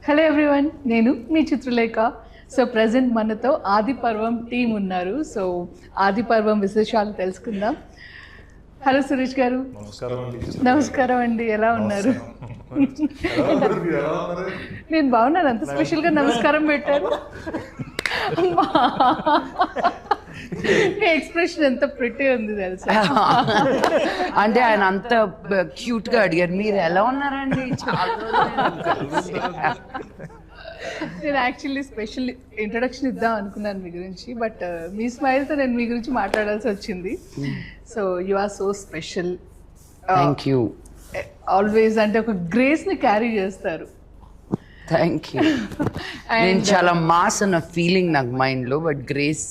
Hello everyone, నేను మీ Chitralekha. So present మనతో ఆది పర్వం టీం ఉన్నారు. సో ఆది పర్వం విశేషాలు తెలుసుకుందాం. హలో సురేష్ గారు. నమస్కారం అండి, ఎలా ఉన్నారు? నేను బాగున్నాను. అంత స్పెషల్గా నమస్కారం పెట్టారు. ఎక్స్ప్రెషన్ ఎంత ప్రిటీ ఉంది తెలుసా. అంటే ఆయన అంత క్యూట్ గా అడిగారు, మీరు ఎలా ఉన్నారండి? నేను యాక్చువల్లీ స్పెషల్ ఇంట్రడక్షన్ ఇద్దాం అనుకున్నాను మీ గురించి, బట్ మీ స్మైల్తో నేను మీ గురించి మాట్లాడాల్సి వచ్చింది. So you are so special. Thank you. Always అంటే ఒక గ్రేస్ ని క్యారీ చేస్తారు. థ్యాంక్ యూ. నేను చాలా మాస్ అన్న ఫీలింగ్ నాకు మైండ్ లో, బట్ గ్రేస్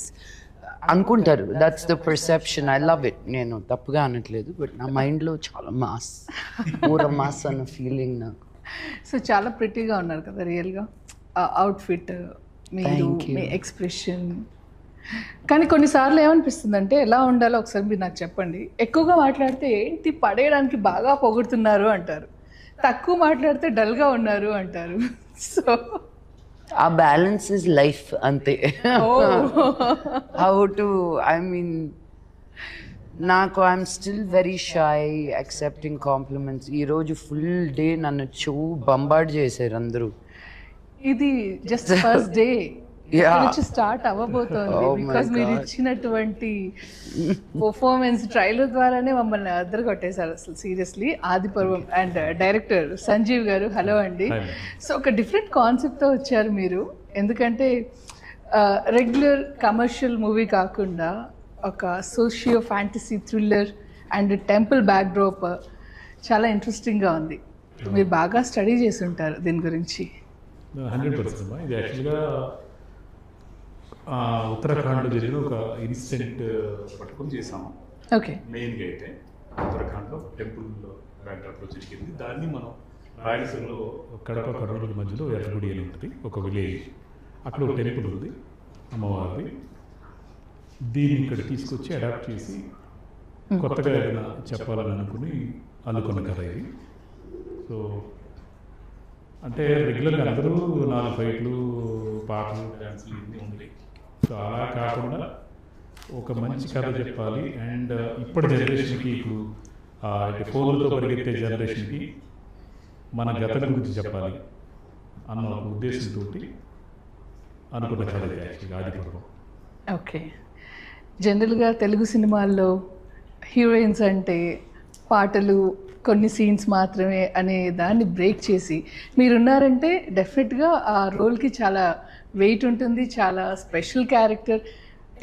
అనుకుంటారు. That's the perception. I love it. నేను తప్పుగా అనట్లేదు, బట్ నా మైండ్ లో చాలా మాస్, పూర మాస్ అన్న ఫీలింగ్ నాకు. సో చాలా ప్రిటీగా ఉన్నారు కదా రియల్గా. అవుట్ఫిట్, మీరు, మీ ఎక్స్ప్రెషన్. కానీ కొన్నిసార్లు ఏమనిపిస్తుంది అంటే ఎలా ఉండాలో ఒకసారి మీరు నాకు చెప్పండి. ఎక్కువగా మాట్లాడితే ఏంటి పడేయడానికి బాగా పొగుడుతున్నారు అంటారు, తక్కువ మాట్లాడితే డల్గా ఉన్నారు అంటారు. సో ఆ బ్యాలెన్స్ ఇస్ లైఫ్ అంతే. హౌ టు, ఐ మీన్, నాకు I'm still very shy accepting compliments. ఈరోజు ఫుల్ డే నన్ను బంబార్డ్ చేశారు అందరూ. ఇది జస్ట్ ఫస్ట్ డే నుంచి స్టార్ట్ అవ్వబోతోంది. బికాస్ మీరు ఇచ్చినటువంటి పర్ఫార్మెన్స్ ట్రైలర్ ద్వారానే మమ్మల్ని అద్దరు కొట్టేశారు అసలు సీరియస్లీ. ఆది పర్వం అండ్ డైరెక్టర్ సంజీవ్ గారు, హలో అండి. సో ఒక డిఫరెంట్ కాన్సెప్ట్తో వచ్చారు మీరు. ఎందుకంటే రెగ్యులర్ కమర్షియల్ మూవీ కాకుండా ఒక socio fantasy thriller and temple backdrop చాలా ఇంట్రెస్టింగ్గా ఉంది. మీరు బాగా స్టడీ చేసి ఉంటారు దీని గురించి. 100%. ఇది యాక్చువల్గా ఉత్తరాఖండ్లో జరిగిన ఒక ఇన్సిడెంట్ పట్టుకొని చేసాము. ఓకే. మెయిన్గా అయితే ఉత్తరాఖండ్లో టెంపుల్ బ్యాక్డ్రాప్లో జరిగింది. దాన్ని మనం రాయలసీమలో కడప కర్నూలు మధ్యలో ఎర్రగుడి అని ఉంటుంది, ఒక విలేజ్. అక్కడ ఒక టెంపుల్ ఉంది అమ్మవారిది. దీన్ని ఇక్కడ తీసుకొచ్చి అడాప్ట్ చేసి కొత్తగా ఏదైనా చెప్పాలని అనుకుని అందుకున్న కథ ఇది. సో అంటే రెగ్యులర్గా అందరూ 4 ఫైట్లు, పాటలు, డ్యాన్సులు ఇవన్నీ ఉంది. సో అలా కాకుండా ఒక మంచి కథ చెప్పాలి. అండ్ ఇప్పటి జనరేషన్కి, ఇప్పుడు ఫోన్లతో పరిగెత్తే జనరేషన్కి మన గతం గురించి చెప్పాలి అన్న ఒక ఉద్దేశంతో అనుకున్న కథ యాక్చువల్గా ఆది పర్వం. ఓకే. జనరల్గా తెలుగు సినిమాల్లో హీరోయిన్స్ అంటే పాటలు, కొన్ని సీన్స్ మాత్రమే అనే దాన్ని బ్రేక్ చేసి మీరున్నారంటే డెఫినెట్గా ఆ రోల్కి చాలా వెయిట్ ఉంటుంది, చాలా స్పెషల్ క్యారెక్టర్.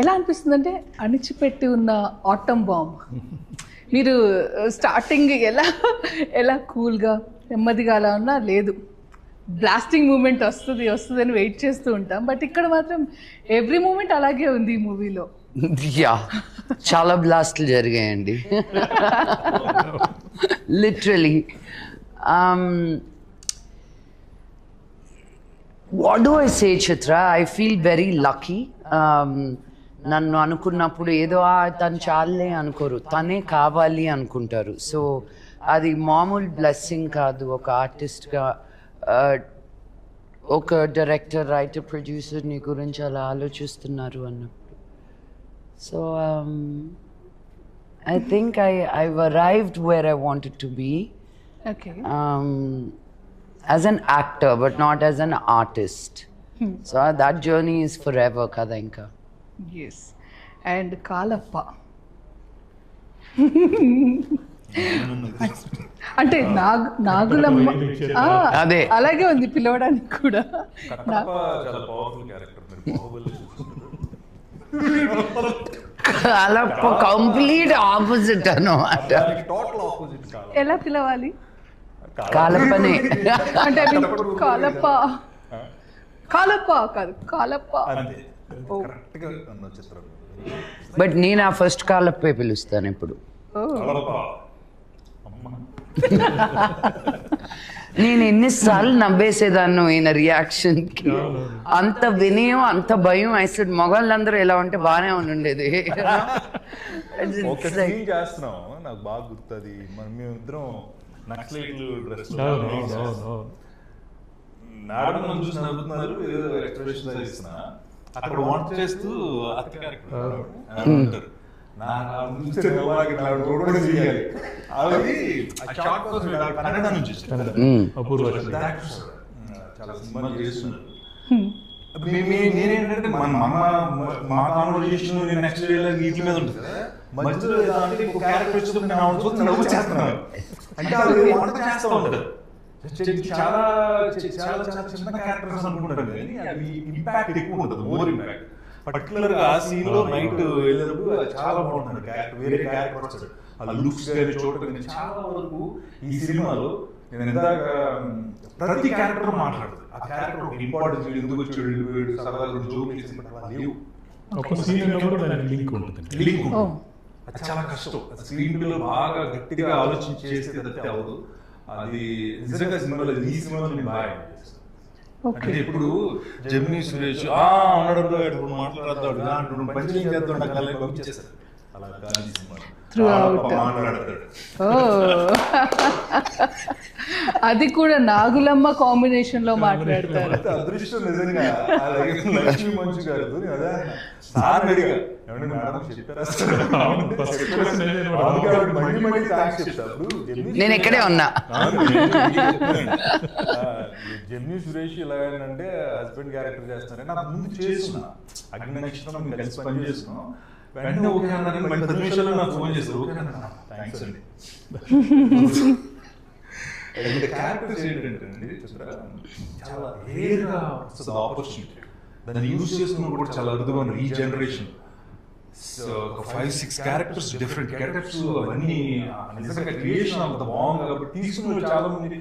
ఎలా అనిపిస్తుంది అంటే అణిచిపెట్టి ఉన్న ఆటమ్ బాంబ్. మీరు స్టార్టింగ్ ఎలా కూల్గా నెమ్మదిగా అలా ఉన్నా, లేదు బ్లాస్టింగ్ మూమెంట్ వస్తుంది అని వెయిట్ చేస్తూ ఉంటాం. బట్ ఇక్కడ మాత్రం ఎవ్రీ మూమెంట్ అలాగే ఉంది ఈ మూవీలో. యా, చాలా బ్లాస్ట్లు జరిగాయండి. Literally. What do I say Chitra, I feel very lucky. నన్ను అనుకున్నప్పుడు ఏదో తను చాలే అనుకోరు, తనే కావాలి అనుకుంటారు. సో అది మామూలు బ్లెస్సింగ్ కాదు. ఒక ఆర్టిస్ట్గా, ఒక డైరెక్టర్, రైటర్, ప్రొడ్యూసర్ నీ గురించి అలా ఆలోచిస్తున్నారు అన్నప్పుడు. So I think I've arrived where I wanted to be. Okay. As an actor, but not as an artist. So that journey is forever, kada inka. Yes. And Kalappa. అంటే నాగులమ్మ అదే అలాగే ఉంది పిలవడానికి కూడా. కాలప్ప కంప్లీట్ ఆపోజిట్ అన్నమాట. ఎలా పిలవాలి? కాలప్పనే. అంటే కాలప్ప కాదు, కాలప్ప. బట్ నేను ఆ ఫస్ట్ కాలప్పే పిలుస్తాను ఇప్పుడు. నేను ఎన్నిసార్లు నవ్వేసేదాన్ని ఈయన రియాక్షన్కి. అంత వినయం, అంత భయం. అసలు మగవాళ్ళందరూ ఎలా ఉంటే బాగానే ఉండేది. నాకు బాగా గుర్తుంది. మేమిద్దరం నక్సలైట్లు డ్రెస్ మేడం నన్ను చూసి నవ్వుతున్నారు, ఏదో ఎక్స్ప్రెషన్ ఇస్తున్నా, అక్కడ వంట చేస్తూ అత్త క్యారెక్టర్ ఉంటారు. కన్నడ నుంచి అపూర్వ చాలా సినిమాలు చేస్తున్నారు. నేనేంటంటే మా కాన్వర్జేషన్ నేను నెక్స్ట్ వీటి మీద ఉంటుంది కదా, మధ్యలో అంటే ఒక క్యారెక్టర్ వచ్చినప్పుడు నేను ఆవిడ చూసి నవ్వు చేస్తున్నాను. అంటే అది వంట చేస్తూ ఉంటారు. చాలా చాలా చాలా చిన్న క్యారెక్టర్స్ అనుకుంటారు కానీ అది ఇంపాక్ట్ ఎక్కువ ఉంటుంది, మోర్ ఇంపాక్ట్. పర్టికులర్ గా ఆ సీన్ లో నైట్ వెళ్ళినప్పుడు చాలా బాగుంటుంది క్యారెక్టర్, వేరే క్యారెక్టర్ వస్తాడు. ఆ లుక్స్ కానీ చూడటం కానీ చాలా వరకు ఈ సినిమాలో నేను ఇందాక ప్రతి క్యారెక్టర్ మాట్లాడుతుంది. ఆ క్యారెక్టర్ ఒక ఇంపార్టెన్స్, ఎందుకు వచ్చాడు, సరదాగా జోక్ లేవు. ఒక సీన్ లో కూడా దానికి లింక్ ఉంటుంది. లింక్ అది చాలా కష్టం. స్క్రీన్ లో బాగా గట్టిగా ఆలోచించి చేస్తే తప్పితే అవ్వదు. అది నిజంగా సినిమాలో ఈ సినిమాలో నేను బాగా అంటే ఇప్పుడు జెమినీ సురేష్ ఉన్నాడు మాట్లాడతాడు పంచం చేస్తాడు నాకు పంపించేస్తారు. అలా కానీ సినిమా మాట్లాడతాడు. అది కూడా నాగులమ్మ కాంబినేషన్ లో మాట్లాడతారు. అదృష్టం నిజంగా. లక్ష్మీ మంచు గారు అదే సార్ అడిగా, ఏమంటే మేడం చెప్పారా మళ్ళీ మళ్ళీ థ్యాంక్స్ చెప్తాడు. నేను ఇక్కడే ఉన్నా. జెమినీ సురేష్ ఇలాగంటే హస్బెండ్ క్యారెక్టర్ చేస్తారని నాకు ముందు చేస్తున్నా, అగ్ని నక్షత్రం కలిసి పని చేస్తున్నాం. వెంటనే ఓకే అన్నారు, మళ్ళీ 10 నిమిషాల్లో నాకు ఫోన్ చేస్తారు, ఓకే అన్నా థ్యాంక్స్ అండి. క్యారెక్టర్స్ ఏంటంటే చాలా రేర్గా వస్తుంది ఆపర్చునిటీ, దాన్ని యూజ్ చేసుకున్నప్పుడు కూడా చాలా అరుదుగా ఉన్నారు ఈ జనరేషన్. ఒక 5-6 క్యారెక్టర్స్, డిఫరెంట్ క్యారెక్టర్స్, అవన్నీ నిజంగా క్రియేషన్ అంత బాగుంది కాబట్టి తీసుకున్న చాలా మంది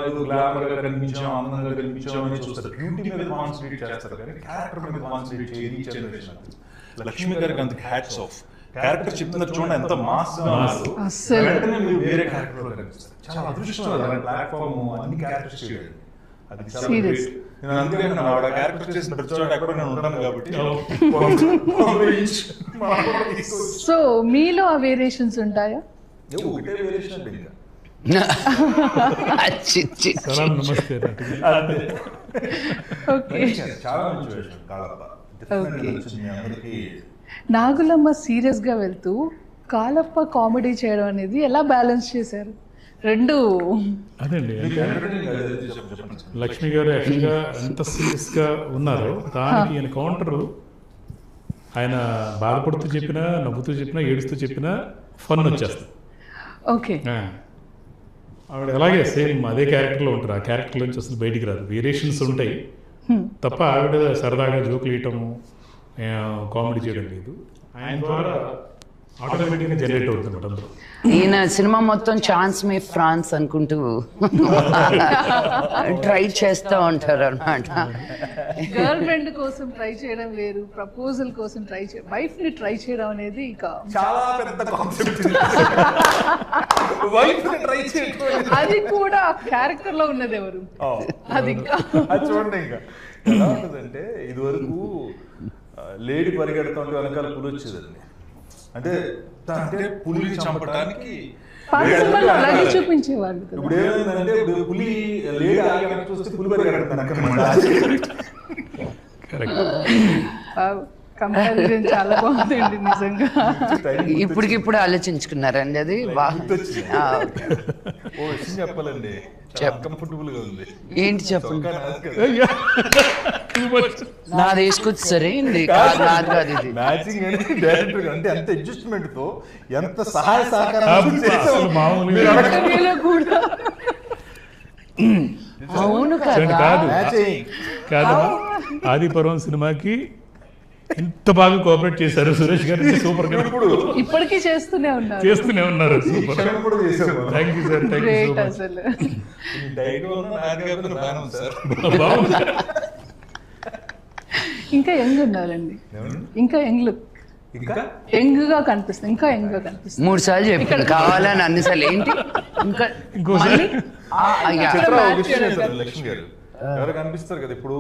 ఏదో గ్లామర్ గా కనిపించాం, అందంగా కనిపించాం అని చూస్తారు, బ్యూటీ మీద కాన్సన్ట్రేట్ చేస్తారు కానీ క్యారెక్టర్ మీద కాన్సన్ట్రేట్ చేయదు ఈ జనరేషన్. లక్ష్మి గారికి అంత హ్యాట్స్ ఆఫ్. క్యారెక్టర్ చెప్తున్నారు చూడండి ఎంత మాస్ గా వెంటనే మీరు వేరే క్యారెక్టర్ లో కనిపిస్తారు. చాలా అదృష్టం ప్లాట్ఫామ్ అన్ని క్యారెక్టర్స్ చేయడం. అది చాలా గ్రేట్. నేను అందుకే ఆవిడ క్యారెక్టర్ చేసిన ప్రతి చోట ఎక్కడ నేను ఉంటాను కాబట్టి. సో మీలో ఆ వేరియేషన్స్ ఉంటాయా? ఒకటే వేరియేషన్ అంటే ఇంకా నమస్తే. చాలా మంచి వేరియేషన్ కాళప్ప. అందరికీ నాగులమ్మ సీరియస్ గా వెళ్తూ కాలప్ప కామెడీ చేయడం అనేది ఎలా బ్యాలెన్స్ చేశారు రెండు? అదండి, లక్ష్మి గారు యాక్చువల్గా ఎంత సీరియస్ గా ఉన్నారో దానికి ఆయన కౌంటర్, ఆయన బాధపడుతూ చెప్పినా, నవ్వుతూ చెప్పినా, ఏడుస్తూ చెప్పినా ఫన్ వచ్చేస్తుంది. ఓకే, ఆవిడ అలాగే సేమ్ అదే క్యారెక్టర్లో ఉంటారు. ఆ క్యారెక్టర్ నుంచి అసలు బయటికి రాదు. వేరియేషన్స్ ఉంటాయి తప్ప ఆవిడ సరదాగా జోకులు వేయటము, కామెడీ చేయడం లేదు. ఆయన ద్వారా ఆటోమేటిక్గా జనరేట్ అవుతుంది అందులో. ఈయన సినిమా మొత్తం ఛాన్స్ మే ఫ్రాన్స్ అనుకుంటూ ట్రై చేస్తూ ఉంటారు అన్నమాట. గర్ల్ ఫ్రెండ్ కోసం ట్రై చేయడం వేరు, ప్రపోజల్ కోసం ట్రై చేయడం, వైఫ్ ని ట్రై చేయడం అనేది ఇక చాలా పెద్ద కాన్సెప్ట్. వైఫ్ ని ట్రై చేయడం అది కూడా క్యారెక్టర్ లో ఉన్నది ఎవరు? అది ఇంకా అది చూడండి. ఇంకా ఎలా ఉంటుందంటే ఇది వరకు లేడీ పరిగెడుతుంటే వెనకాల పులి వచ్చేదండి. అంటే పులిని చంపడానికి అలాగే చూపించేవాళ్ళు. ఇప్పుడు ఏమైందంటే పులి లేడీ ఆగి వెనక చూస్తే పులి పరిగెడుతుంది. కంపారిజన్ చాలా బాగుందండి నిజంగా. ఇప్పటికిప్పుడు ఆలోచించుకున్నారండి అది. ఓ విషయం చెప్పాలండి, కంఫర్టబుల్ గా ఉంది. ఏంటి చెప్పండి? నాది వేసుకొచ్చి సరే మ్యాచింగ్ అనేది డైరెక్టర్ అంటే ఎంత అడ్జస్ట్మెంట్ తో ఎంత సహాయ సహకారం. అవును కాదు, ఆదిపర్వం సినిమాకి ఎంత బాగా కోఆపరేట్ చేశారు సురేష్ గారు. సూపర్ గా ఇప్పటికీ చేస్తూనే ఉన్నారు. Super, thank you sir, thank you so much. అసలు ఇంకా యంగ్ ఉన్నారండి, ఇంకా యంగ్ లుక్, యంగ్ గా కనిపిస్తుంది, ఇంకా యంగ్ గా కనిపిస్తుంది. 3 సార్లు చెప్పాను కావాలని, అన్నిసార్లు ఏంటి ఇంకా ఇంకోసారి లక్ష్మి గారు ఎవరు కనిపిస్తారు కదా. ఇప్పుడు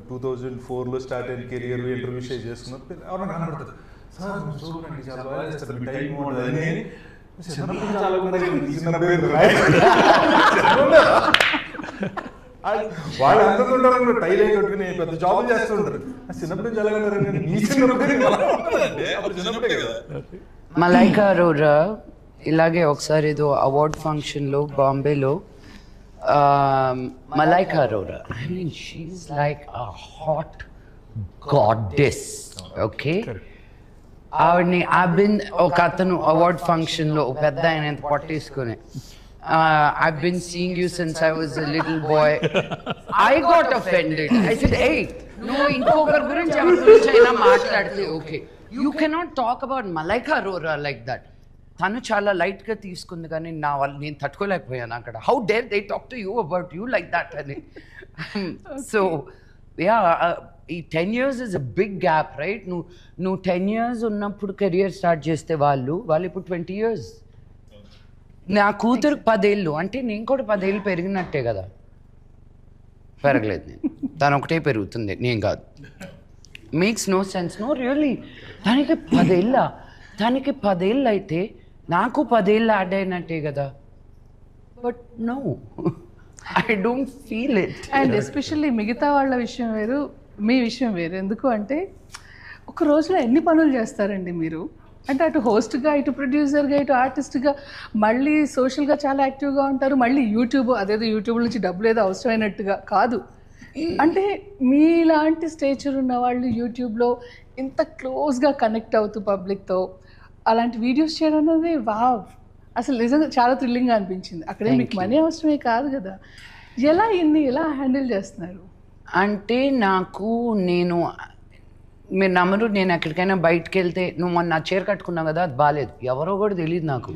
2004లో స్టార్ట్ అయిన కెరియర్ ఇంటర్వ్యూ షేర్ చేసుకున్నప్పుడు ఎవరైనా కనబడుతుంది, సార్ చూడండి చాలా బాగా చేస్తారు, టైం ఉండదని. వాళ్ళు అంత ఉంటారు టైలే కొట్టుకుని పెద్ద జాబులు చేస్తుంటారు. చిన్నప్పటి నుంచి ఎలాగన్నారు నీ చిన్నప్పుడే కదా. మలైకా అరోరా ఇలాగే ఒకసారి ఏదో అవార్డ్ ఫంక్షన్లో బాంబేలో Malaika Arora, I mean she is like a hot goddess. Okay, ఆవిడని ఒక అతను అవార్డ్ ఫంక్షన్లో పెద్ద ఆయన ఎంత పట్టేసుకుని I've been seeing you since I was a little boy. I got offended. I said, hey, no, ఇంకొకరి గురించి ఎవరి గురించి అయినా మాట్లాడితే okay, you cannot talk about Malaika Arora like that. తను చాలా లైట్గా తీసుకుంది కానీ నా వాళ్ళు నేను తట్టుకోలేకపోయాను అక్కడ. How dare they talk to you about you like that అని. సో యా, ఈ 10 years is a big gap, right? నువ్వు 10 years ఉన్నప్పుడు కెరియర్ స్టార్ట్ చేస్తే వాళ్ళు ఇప్పుడు 20 years. నా కూతురు 10 ఏళ్ళు అంటే నేను కూడా 10 ఏళ్ళు పెరిగినట్టే కదా. పెరగలేదు నేను, తను ఒకటే పెరుగుతుంది, నేను కాదు. Makes no sense. No really, తనకి 10 ఏళ్ళ, తనకి 10 ఏళ్ళు అయితే నాకు 10 ఏళ్ళు యాడ్ అయినట్టే కదా. But no, I don't feel it. And especially మిగతా వాళ్ళ విషయం వేరు, మీ విషయం వేరు. ఎందుకు అంటే ఒక రోజులో ఎన్ని పనులు చేస్తారండి మీరు? అంటే అటు హోస్ట్గా, ఇటు ప్రొడ్యూసర్గా, ఇటు ఆర్టిస్ట్గా, మళ్ళీ సోషల్గా చాలా యాక్టివ్గా ఉంటారు. మళ్ళీ యూట్యూబ్, అదేదో యూట్యూబ్ నుంచి డబ్బులు ఏదో అవసరమైనట్టుగా కాదు. అంటే మీలాంటి స్టేచర్ ఉన్న వాళ్ళు యూట్యూబ్లో ఇంత క్లోజ్గా కనెక్ట్ అవుతూ పబ్లిక్తో అలాంటి వీడియోస్ చేయడం అనేది వావ్, అసలు నిజంగా చాలా థ్రిల్లింగ్గా అనిపించింది. అక్కడే మీకు మనీ అవసరమే కాదు కదా. ఎలా హ్యాండిల్ చేస్తున్నారు? అంటే నేను మీరు నమ్మరు, నేను ఎక్కడికైనా బయటకు వెళ్తే నువ్వు మొన్న చీర కట్టుకున్నావు కదా, అది బాగాలేదు, ఎవరో కూడా తెలియదు నాకు.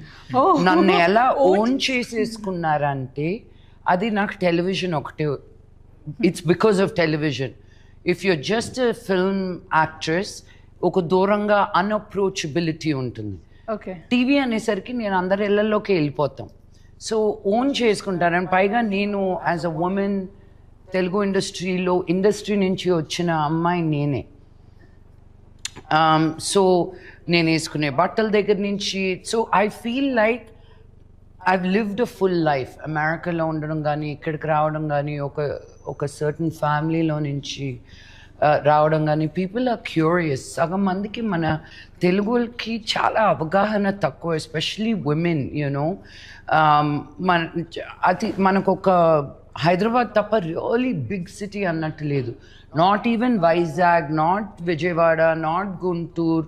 నన్ను ఎలా ఓన్ చేసేసుకున్నారంటే అది నాకు టెలివిజన్ ఒకటే. It's because of television. If you're just film actress ఒక దూరంగా అన్అప్రోచబిలిటీ ఉంటుంది. ఓకే, టీవీ అనేసరికి నేను అందరి ఇళ్లలోకి వెళ్ళిపోతాం. సో ఓన్ చేసుకుంటాను. అండ్ పైగా నేను as a women Telugu industry నుంచి వచ్చిన అమ్మాయి నేనే. సో నేను వేసుకునే బట్టల దగ్గర నుంచి, so I feel like I've lived a full life. అమెరికాలో ఉండడం కానీ, ఇక్కడికి రావడం కానీ, ఒక సర్టన్ ఫ్యామిలీలో నుంచి రావడం కానీ, పీపుల్ ఆర్ క్యూరియస్. సగం మందికి మన తెలుగుకి చాలా అవగాహన తక్కువ, ఎస్పెషలీ విమెన్. యూనో, మనకు ఒక హైదరాబాద్ తప్ప రియలీ బిగ్ సిటీ అన్నట్టు లేదు. Not even Vizag, not Vijayawada, not Guntur,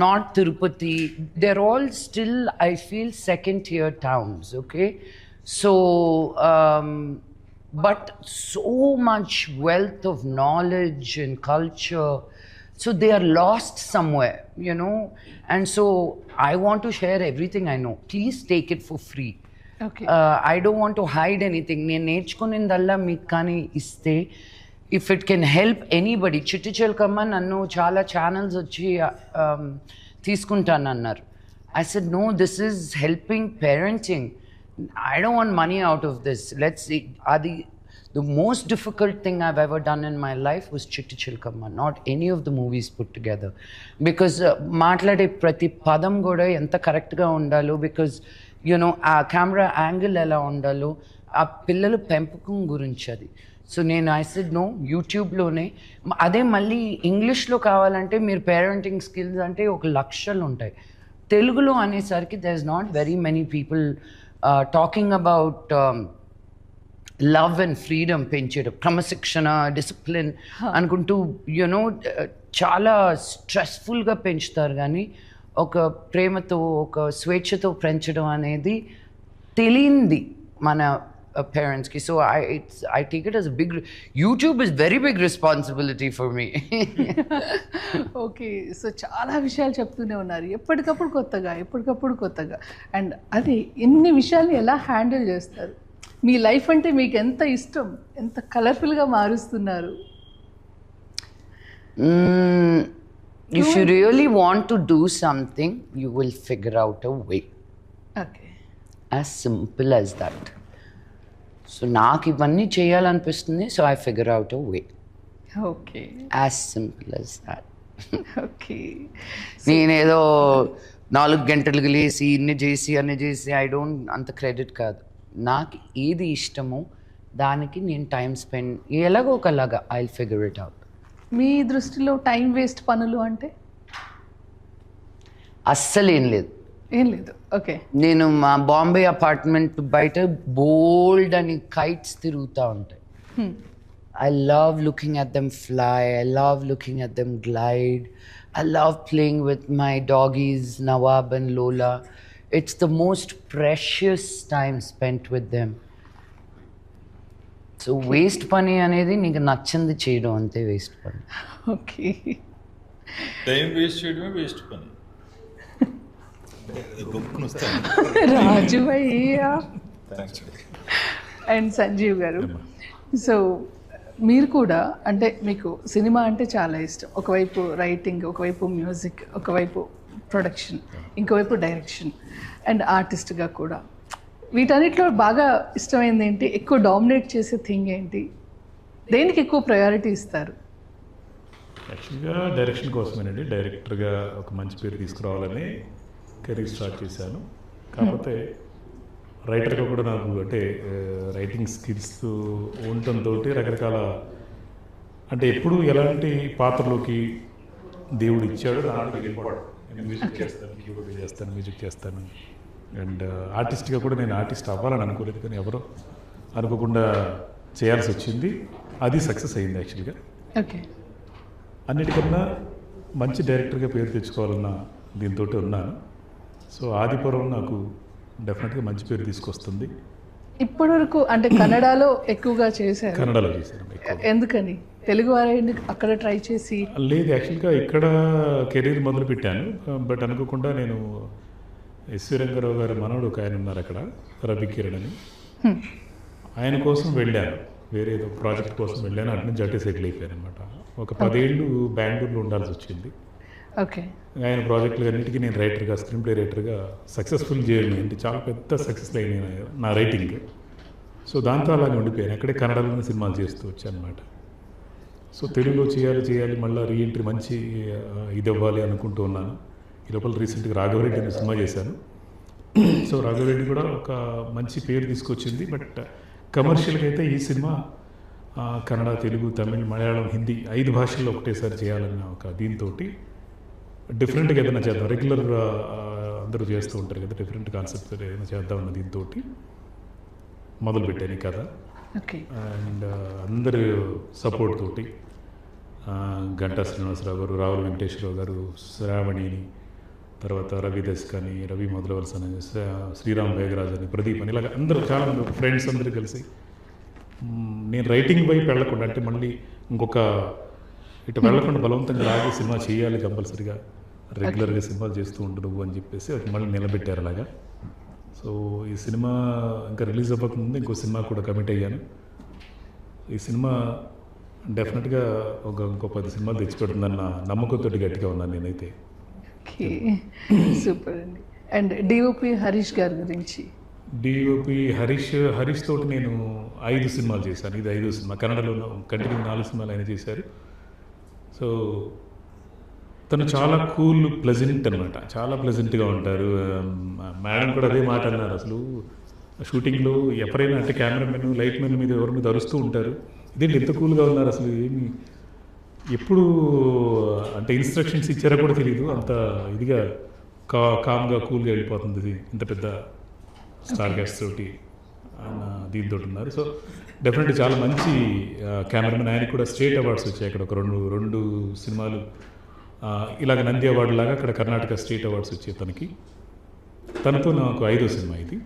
not Tirupati. they're all still, I feel, second tier towns. Okay, so but so much wealth of knowledge and culture, so they are lost somewhere, you know. And so I want to share everything I know. Please take it for free. Okay, I don't want to hide anything. నేను నేర్చుకునేదల్లా మీకు కానీ ఇస్తే, if it can help anybody. Chitti Chilakamma నన్ను చాలా channels వచ్చి తీసుకుంటాను అన్నారు. I said no, this is helping parenting. I don't want money out of this. Let's అది the most difficult thing I've ever done in my life was Chitti Chilakamma, not any of the movies put together. Because మాట్లాడే ప్రతి పదం కూడా ఎంత కరెక్ట్గా ఉండాలో, because you know ఆ camera angle ఎలా ఉండాలో, ఆ పిల్లల పెంపకం గురించి అది. సో ఐ సెడ్ నో, యూట్యూబ్లోనే అదే. మళ్ళీ ఇంగ్లీష్లో కావాలంటే మీరు పేరెంటింగ్ స్కిల్స్ అంటే 1 లక్షలు ఉంటాయి. తెలుగులో అనేసరికి there is not very many people talking about love and freedom పెంచడం, క్రమశిక్షణ, డిసిప్లిన్ అనుకుంటూ యూనో చాలా స్ట్రెస్ఫుల్గా పెంచుతారు. కానీ ఒక ప్రేమతో, ఒక స్వేచ్ఛతో పెంచడం అనేది తెలియంది మన పేరెంట్స్కి. So I take it as a big, YouTube is very big responsibility for me. Okay. So చాలా విషయాలు చెప్తూనే ఉన్నారు, ఎప్పటికప్పుడు కొత్తగా. అండ్ అది ఇన్ని విషయాల్ని ఎలా హ్యాండిల్ చేస్తారు? మీ లైఫ్ అంటే మీకు ఎంత ఇష్టం, ఎంత కలర్ఫుల్గా మారుస్తున్నారు? If you really want to do something, you will figure out a way. Okay. As simple as that. So నాకు ఇవన్నీ చేయాలనిపిస్తుంది, so I figure out a way. Okay. As simple as that. Okay. నేనేదో 4 గంటలకు లేసి ఇన్ని చేసి అన్ని చేసి, ఐ డోంట్, అంత క్రెడిట్ కాదు. నాకు ఏది ఇష్టమో దానికి నేను టైం స్పెండ్ ఎలాగో ఒకలాగా I will figure it out. మీ దృష్టిలో టైం వేస్ట్ పనులు అంటే అస్సలు ఏం లేదు. ఏం లేదు. ఓకే. నేను మా బాంబే అపార్ట్మెంట్ బయట బోల్డ్ అని కైట్స్ తిరుగుతూ ఉంటాయి. I love looking at them fly. I love looking at them glide. I love playing with my doggies, Nawab and Lola. It's the most precious time spent with them. So waste pani anedi నీకు నచ్చింది చేయడం అంతే waste pani. Okay. Time waste చేయడమే waste పని. రాజు అయ్యా and Sanjeev గారు, so మీరు కూడా అంటే మీకు సినిమా అంటే చాలా ఇష్టం. ఒకవైపు రైటింగ్, ఒకవైపు మ్యూజిక్, ఒకవైపు ప్రొడక్షన్, ఇంకోవైపు డైరెక్షన్ అండ్ ఆర్టిస్ట్గా కూడా. వీటన్నిటిలో బాగా ఇష్టమైంది ఏంటి? ఎక్కువ డామినేట్ చేసే థింగ్ ఏంటి? దేనికి ఎక్కువ ప్రయారిటీ ఇస్తారు? యాక్చువల్గా డైరెక్షన్ కోసమేనండి. డైరెక్టర్గా ఒక మంచి పేరు తీసుకురావాలని కెరీర్ స్టార్ట్ చేశాను. కాకపోతే రైటర్గా కూడా నాకు అంటే రైటింగ్ స్కిల్స్ ఉండటంతో రకరకాల అంటే ఎప్పుడు ఎలాంటి పాత్రలోకి దేవుడు ఇచ్చాడో దాంట్లో వెళ్ళిపోవడం. నేను మ్యూజిక్ చేస్తాను, కీబోర్డ్ చేస్తాను, మ్యూజిక్ చేస్తాను. అండ్ ఆర్టిస్ట్గా కూడా నేను ఆర్టిస్ట్ అవ్వాలని అనుకోలేదు, కానీ ఎవరో అనుకోకుండా చేయాల్సి వచ్చింది. అది సక్సెస్ అయింది యాక్చువల్గా. ఓకే. అన్నిటికన్నా మంచి డైరెక్టర్గా పేరు తెచ్చుకోవాలన్న దీంతో ఉన్నాను. సో ఆదిపురం నాకు డెఫినెట్గా మంచి పేరు తీసుకొస్తుంది. ఇప్పటి వరకు అంటే కన్నడలో ఎక్కువగా చేశారు. కన్నడలో చేశాను. ఎందుకని తెలుగు వారైనా అక్కడ ట్రై చేసి? లేదు, యాక్చువల్గా ఇక్కడ కెరీర్ మొదలు పెట్టాను. బట్ అనుకోకుండా నేను ఎస్వి రంగారావు గారి మనవడు ఒక ఆయన ఉన్నారు అక్కడ, రవి కిరణ్ అని, ఆయన కోసం వెళ్ళాను. వేరే ఏదో ప్రాజెక్ట్ కోసం వెళ్ళాను. అటు నుంచి అటే సెటిల్ అయిపోయాను అనమాట. ఒక 10 ఏళ్ళు బెంగళూరులో ఉండాల్సి వచ్చింది. ఓకే. ఆయన ప్రాజెక్టులు అన్నిటికీ నేను రైటర్గా, స్క్రీన్ ప్లే రైటర్గా సక్సెస్ఫుల్ జర్నీ అంటే చాలా పెద్ద సక్సెస్ అయిన నా రైటింగ్. సో దాంతో అలాగే ఉండిపోయాను. అక్కడే కన్నడలోనే సినిమాలు చేస్తూ వచ్చాను అనమాట. సో తెలుగులో చేయాలి మళ్ళీ రీఎంట్రీ మంచి ఇది ఇవ్వాలి అనుకుంటూ ఉన్నాను. ఈ లోపల రీసెంట్గా రాఘవరెడ్డి అనే సినిమా చేశాను. సో రాఘవరెడ్డి కూడా ఒక మంచి పేరు తీసుకొచ్చింది. బట్ కమర్షియల్గా అయితే ఈ సినిమా కన్నడ, తెలుగు, తమిళ్, మలయాళం, హిందీ 5 భాషల్లో ఒకటేసారి చేయాలన్న ఒక దీంతో డిఫరెంట్గా ఏదైనా చేద్దాం. రెగ్యులర్ అందరూ చేస్తూ ఉంటారు కదా, డిఫరెంట్ కాన్సెప్ట్ ఏదైనా చేద్దామన్న దీంతో మొదలుపెట్టాను ఈ కథ. ఓకే. అండ్ అందరి సపోర్ట్ తోటి గంటా శ్రీనివాసరావు గారు, రావుల వెంకటేశ్వరరావు గారు, శ్రావణిని, తర్వాత రవి దస్కని, రవి మొదలవలస అని, శ్రీరామ్ వేగరాజ్ అని, ప్రదీప్ అని, ఇలాగ అందరూ చాలా ఫ్రెండ్స్ అందరూ కలిసి నేను రైటింగ్ వైపు వెళ్లకుండా అంటే మళ్ళీ ఇంకొక ఇటు వెళ్లకుండా బలవంతంగా రాగి సినిమా చేయాలి కంపల్సరీగా, రెగ్యులర్గా సినిమాలు చేస్తూ ఉండడు అని చెప్పేసి అది మళ్ళీ నిలబెట్టారు అలాగా. సో ఈ సినిమా ఇంకా రిలీజ్ అవ్వకముందు ఇంకో సినిమా కూడా కమిట్ అయ్యాను. ఈ సినిమా డెఫినెట్గా ఇంకో 10 సినిమాలు తెచ్చిపెడుతుందన్న నమ్మకంతో గట్టిగా ఉన్నాను నేనైతే. ఓకే, సూపర్ అండి. అండ్ డిఓపి హరీష్ గారి గురించి? డిఓపి హరీష్ తోటి నేను 5 సినిమాలు చేశాను. ఇది 5వ సినిమా. కన్నడలో కంటిన్యూ 4 సినిమాలు ఆయన చేశారు. సో తను చాలా కూల్, ప్లెజెంట్ అనమాట. చాలా ప్లెజెంట్గా ఉంటారు. మేడం కూడా అదే మాట అన్నారు. అసలు షూటింగ్లో ఎవరైనా అంటే కెమెరామెన్, లైట్ మెన్ మీద ఎవరి మీద అరుస్తూ ఉంటారు. ఇదేంటి ఎంత కూల్గా ఉన్నారు అసలు, ఏమి ఎప్పుడు అంటే ఇన్స్ట్రక్షన్స్ ఇచ్చారో కూడా తెలియదు, అంత ఇదిగా కామ్గా కూల్గా వెళ్ళిపోతుంది ఇది ఇంత పెద్ద స్టార్ క్యాస్ట్ తోటి ఆయన దీంతో ఉన్నారు. సో డెఫినెట్లీ చాలా మంచి కెమెరామెన్. ఆయనకి కూడా స్టేట్ అవార్డ్స్ వచ్చాయి అక్కడ. ఒక రెండు సినిమాలు ఇలాగ నంది అవార్డు లాగా అక్కడ కర్ణాటక స్టేట్ అవార్డ్స్ వచ్చాయి తనకి. తనతో నాకు 5వ సినిమా ఇది.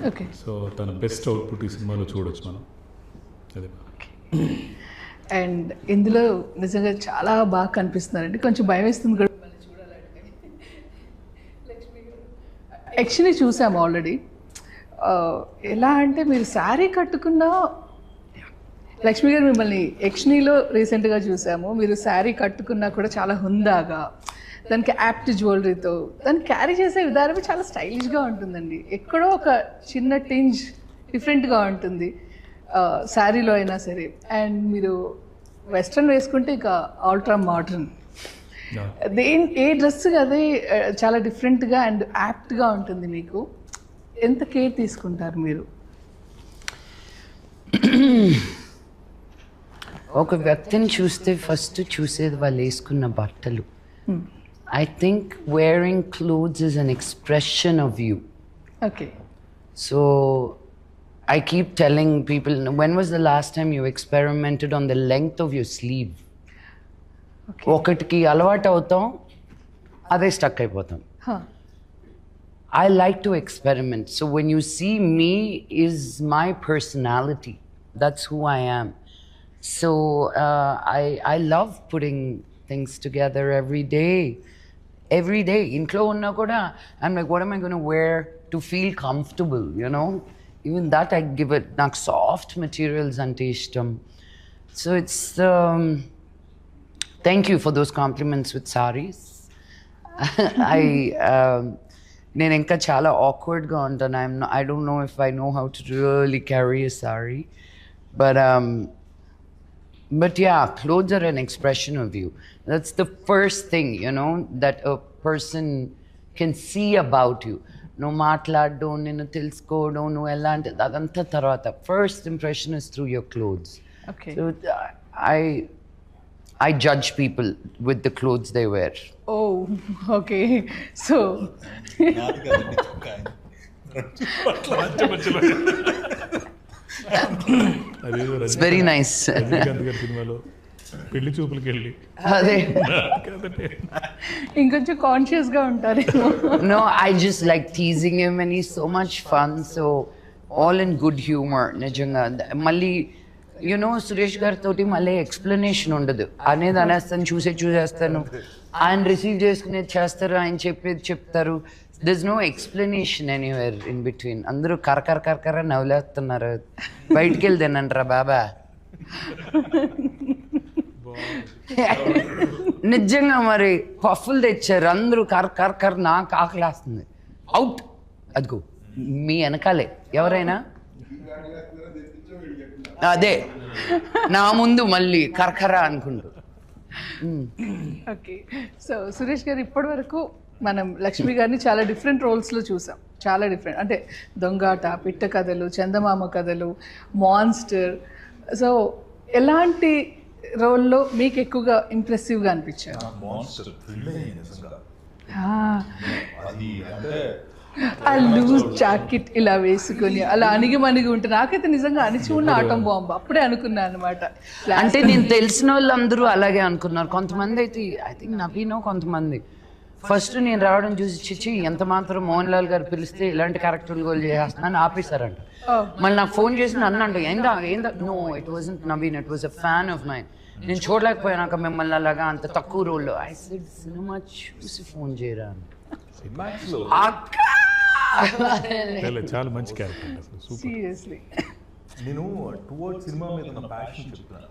ఓకే. సో తన బెస్ట్ అవుట్పుట్ ఈ సినిమాలో చూడొచ్చు మనం. అదే. అండ్ ఇందులో నిజంగా చాలా బాగా కనిపిస్తున్నారండి. కొంచెం భయం వేస్తుంది కూడా యక్షిని చూసాము ఆల్రెడీ. ఎలా అంటే మీరు శారీ కట్టుకున్న లక్ష్మి గారు, మిమ్మల్ని యక్షినిలో రీసెంట్గా చూసాము. మీరు శారీ కట్టుకున్నా కూడా చాలా హుందాగా, దానికి యాప్ట్ జ్యువెలరీతో దాన్ని క్యారీ చేసే విధానం చాలా స్టైలిష్గా ఉంటుందండి. ఎక్కడో ఒక చిన్న టింజ్ డిఫరెంట్గా ఉంటుంది శారీలో అయినా సరే. అండ్ మీరు వెస్ట్రన్ వేసుకుంటే ఇక అల్ట్రా మోడర్న్. ఏ డ్రెస్ అదే చాలా డిఫరెంట్గా అండ్ యాప్ట్గా ఉంటుంది. మీకు ఎంత కేర్ తీసుకుంటారు మీరు? ఒక వ్యక్తిని చూస్తే ఫస్ట్ చూసేది వాళ్ళు వేసుకున్న బట్టలు. I think wearing clothes is an expression of you. Okay. So I keep telling people, when was the last time you experimented on the length of your sleeve? ఒకటికి అలవాటు అవుతాం, అదే స్టక్ అయిపోతాం. I like to experiment. So when you see me is my personality. That's who I am. So I love putting things together every day. Every day. Intlo unna kuda I'm like, what am I going to wear to feel comfortable, you know? Even that I give it nak soft materials ante ishtam. So it's thank you for those compliments with sarees. నేను ఇంకా చాలా awkwardగా ఉంటాను. I don't know if I know how to really carry a saree. But yeah, clothes are an expression of you. That's the first thing, you know, that a person can see about you. No మాట్లాడడం, నిన్ను తెలుసుకోవడం, నువ్వు ఎలాంటి అదంతా తర్వాత. First impression is through your clothes. Okay. So I judge people with the clothes they wear. Oh, okay. So It's very nice. Rajinikanth గారి సినిమాలో పెళ్లి చూపులకి వెళ్ళి అదే. ఇంకొంచెం కాన్షియస్గా ఉంటారేమో. No, I just like teasing him and he's so much fun. So all in good humor. నిజంగా మళ్ళీ సురేష్ గారితో మళ్ళీ ఎక్స్ప్లెనేషన్ ఉండదు. అనేది అనేస్తాను, చూసేస్తాను, ఆయన రిసీవ్ చేసుకునేది చేస్తారు, ఆయన చెప్పేది చెప్తారు. There's no explanation anywhere in between. అందరూ కరకర నవ్వులేస్తున్నారు. బయటికి వెళ్ళి తినంటారా బాబా? నిజంగా మరి పఫ్ఫులు తెచ్చారు, అందరూ కర నాకు ఆకలేస్తుంది. అవుట్. అదిగో మీ వెనకాలే ఎవరైనా అదే నా ముందు మళ్ళీ కరకర అనుకుంటూ. ఓకే. సో సురేష్ గారు, ఇప్పటి వరకు మనం లక్ష్మి గారిని చాలా డిఫరెంట్ రోల్స్లో చూసాం. చాలా డిఫరెంట్, అంటే దొంగాట, పిట్ట కథలు, చందమామ కథలు, మాన్స్టర్. సో ఎలాంటి రోల్లో మీకు ఎక్కువగా ఇంప్రెసివ్గా అనిపించారు? ఆ లూజ్ జాకెట్ ఇలా వేసుకొని అలా అణిగి ఉంటే నాకైతే నిజంగా అణిచి ఉన్న ఆటం బాంబు అప్పుడే అనుకున్నా అనమాట. అంటే నేను తెలిసిన వాళ్ళందరూ అలాగే అనుకున్నారు. కొంతమంది అయితే ఐ థింక్ నవీనో కొంతమంది ఫస్ట్ నేను రావడం చూసి చిచ్చి ఎంత మాత్రం మోహన్ లాల్ గారు పిలిస్తే ఇలాంటి క్యారెక్టర్లు గోల్ చేస్తున్నాను ఆపేశారంట. మళ్ళీ నాకు ఫోన్ చేసి అన్నాడు, ఏందా no it wasn't Naveen, it was a fan of mine. నేను చూడలేకపోయాక మిమ్మల్ని అలాగా అంత తక్కువ రోల్లో. ఐ సెడ్ సినిమా చూసి ఫోన్ చేయరా. చాలా మంచి క్యారెక్టర్. సీరియస్లీ నేను టువర్డ్స్ సినిమా మీద నా ప్యాషన్ చెప్తున్నాను.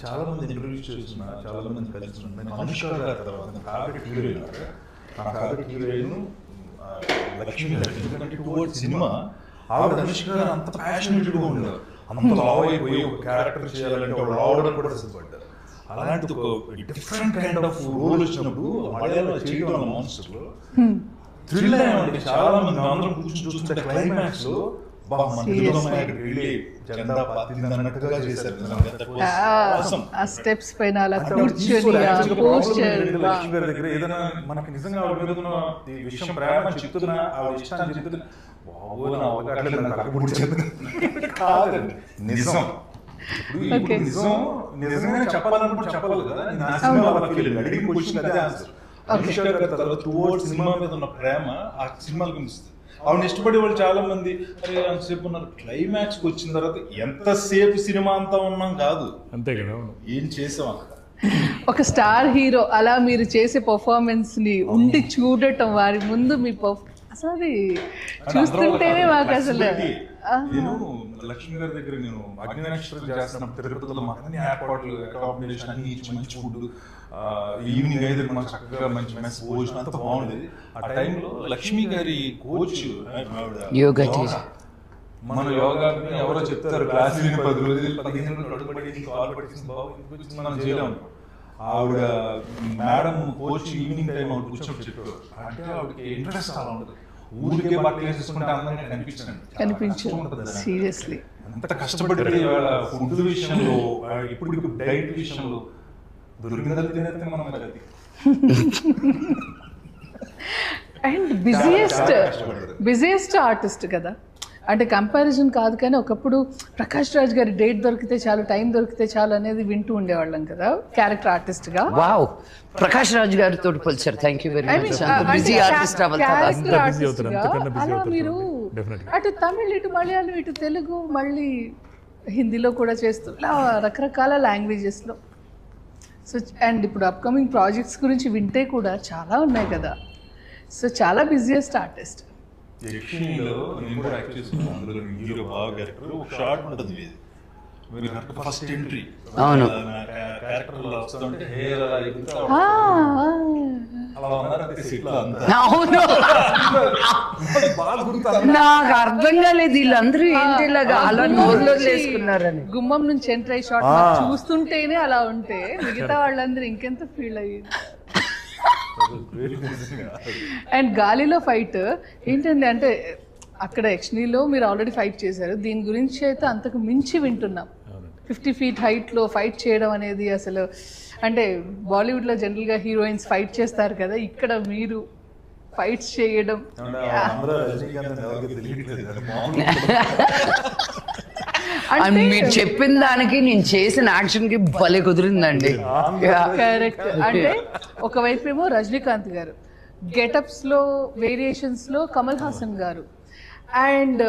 చాలా మంది ఇంటర్వ్యూస్ చేస్తున్నా, చాలా మంది కలుస్తున్నాను. నేను అనుష్క గారి తర్వాత నా ఫేవరెట్ హీరోయిన్ లక్ష్మి గారు. ఎందుకంటే టువర్డ్స్ సినిమా ఆవిడ అనుష్క గారు అంత ప్యాషనేట్గా ఉండేవారు. అంత లావ్ అయిపోయి ఒక క్యారెక్టర్ చేయాలంటే ఆవిడ రావడం కూడా సిద్ధపడ్డారు. అలాంటి ఒక డిఫరెంట్ కైండ్ ఆఫ్ రోల్ వచ్చినప్పుడు మలయాళంలో చేయడం అన్న మాన్స్టర్లో థ్రిల్ అయ్యామండి. చాలా మంది అందరం కూర్చొని చూస్తుంటే క్లైమాక్స్ లో స్టెప్స్ పైన అలా కూర్చొని పోస్టర్ దగ్గర ఏదైనా మనకి నిజంగా ఆవిడ మీద ఉన్న ఈ విషయం ప్రేమ చెప్తున్నా, ఆవిడ ఇష్టాన్ని చెప్తున్నా, కాదండి నిజం. ఇప్పుడు నిజంగా చెప్పాలనుకుంటే చెప్పాలి కదా. నేను ఆ సినిమా వాళ్ళకి అడిగిన క్వశ్చన్ అదే ఆన్సర్. అనుష్క గారి తర్వాత టువర్డ్స్ సినిమా మీద ఉన్న ప్రేమ ఆ సినిమాలకు ఇస్తుంది. ఆవిడ ఇష్టపడే వాళ్ళు చాలా మంది అరే అంతసేపు ఉన్నారు, క్లైమాక్స్ కి వచ్చిన తర్వాత ఎంతసేపు సినిమా అంతా ఉన్నాం కాదు, అంతే కదా, ఏం చేసాం అక్కడ. ఒక స్టార్ హీరో అలా మీరు చేసే పర్ఫార్మెన్స్ ని ఉండి చూడటం, వారి ముందు మీ అసలు అది చూస్తుంటేనే మాకు అసలు. నేను లక్ష్మి గారి దగ్గర నేను అగ్నినక్షత్రం చేస్తున్నప్పుడు తిరుపతిలో మాకు అన్ని ఏర్పాట్లు, అకామిడేషన్ అన్ని మంచి ఫుడ్, ఈవినింగ్ అయితే మాకు చక్కగా మంచి మెస్ భోజనం అంతా బాగుండేది. ఆ టైంలో లక్ష్మి గారి కోచ్ మన యోగా ఎవరో చెప్తారు క్లాస్ 10 రోజులు 15 రోజులు అడుగుపడి కాల్ పట్టింది బాగుంది మనం చేయలేము. ఆవిడ మేడం కోచ్ ఈవినింగ్ టైం ఆవిడ కూర్చొని చెప్పారు. అంటే ఆవిడకి ఇంట్రెస్ట్ అలా ఉండదు, ఊరికే బట్టలు వేసేసుకుంటే అందంగా కనిపించండి. సీరియస్లీ ఎంత కష్టపడితే వాళ్ళ ఫుడ్ విషయంలో ఇప్పుడు డైట్ విషయంలో దొరికిందని తినేస్తే మనం అది అండ్ బిజియెస్ట్ ఆర్టిస్ట్ కదా, అంటే కంపారిజన్ కాదు కానీ ఒకప్పుడు ప్రకాష్ రాజ్ గారి డేట్ దొరికితే చాలు, టైం దొరికితే చాలు అనేది వింటూ ఉండేవాళ్ళం కదా క్యారెక్టర్ ఆర్టిస్ట్ గా. వావ్, ప్రకాష్ రాజ్ గారితో పోల్చారు. Thank you very much. Busy artist character artist గా అంతకన్నా busy అలా అవుతారు మీరు definitely. అటు తమిళ్, ఇటు మలయాళం, ఇటు తెలుగు, మళ్ళీ హిందీలో కూడా చేస్తూ ఇలా రకరకాల లాంగ్వేజెస్లో. సో అండ్ ఇప్పుడు అప్కమింగ్ ప్రాజెక్ట్స్ గురించి వింటే కూడా చాలా ఉన్నాయి కదా. సో చాలా బిజియెస్ట్ ఆర్టిస్ట్. యక్షిణిలో నేను కూడా యాక్ట్ చేస్తున్నాను. అందులో హీరో బాగా క్యారెక్టర్ ఒక షార్ట్ ఉంటుంది ఇది. మీరు ఫస్ట్ ఎంట్రీ అవును. క్యారెక్టర్ వస్తుంటే హెయిర్ అలా ఎగురుతా ఆ, అలా ఉన్నారంటే సెట్ అంతా అవును, బాగా గుర్తు నాకు అర్థం కాలేదు వీళ్ళందరూ ఏంటి ఇలాగా అలా నోర్లో వేసుకున్నారని. గుమ్మం నుంచి ఎంటర్ అయ్యి షార్ట్ చూస్తుంటేనే అలా ఉంటే మిగతా వాళ్ళందరూ ఇంకెంత ఫీల్ అయ్యింది. అండ్ గాలిలో ఫైట్ ఏంటండి అంటే అక్కడ యక్షిణిలో మీరు ఆల్రెడీ ఫైట్ చేశారు, దీని గురించి అయితే అంతకు మించి వింటున్నాం. 50 feet హైట్లో ఫైట్ చేయడం అనేది అసలు అంటే బాలీవుడ్లో జనరల్గా హీరోయిన్స్ ఫైట్ చేస్తారు కదా, ఇక్కడ మీరు ఫైట్స్ చేయడం And మీరు చెప్పిన దానికి నేను చేసిన యాక్షన్ కి భలే కుదిరిందండి. కరెక్ట్. అంటే ఒకవైపు ఏమో రజనీకాంత్ గారు, గెటప్స్ లో వేరియేషన్స్ లో కమల్ హాసన్ గారు, అండ్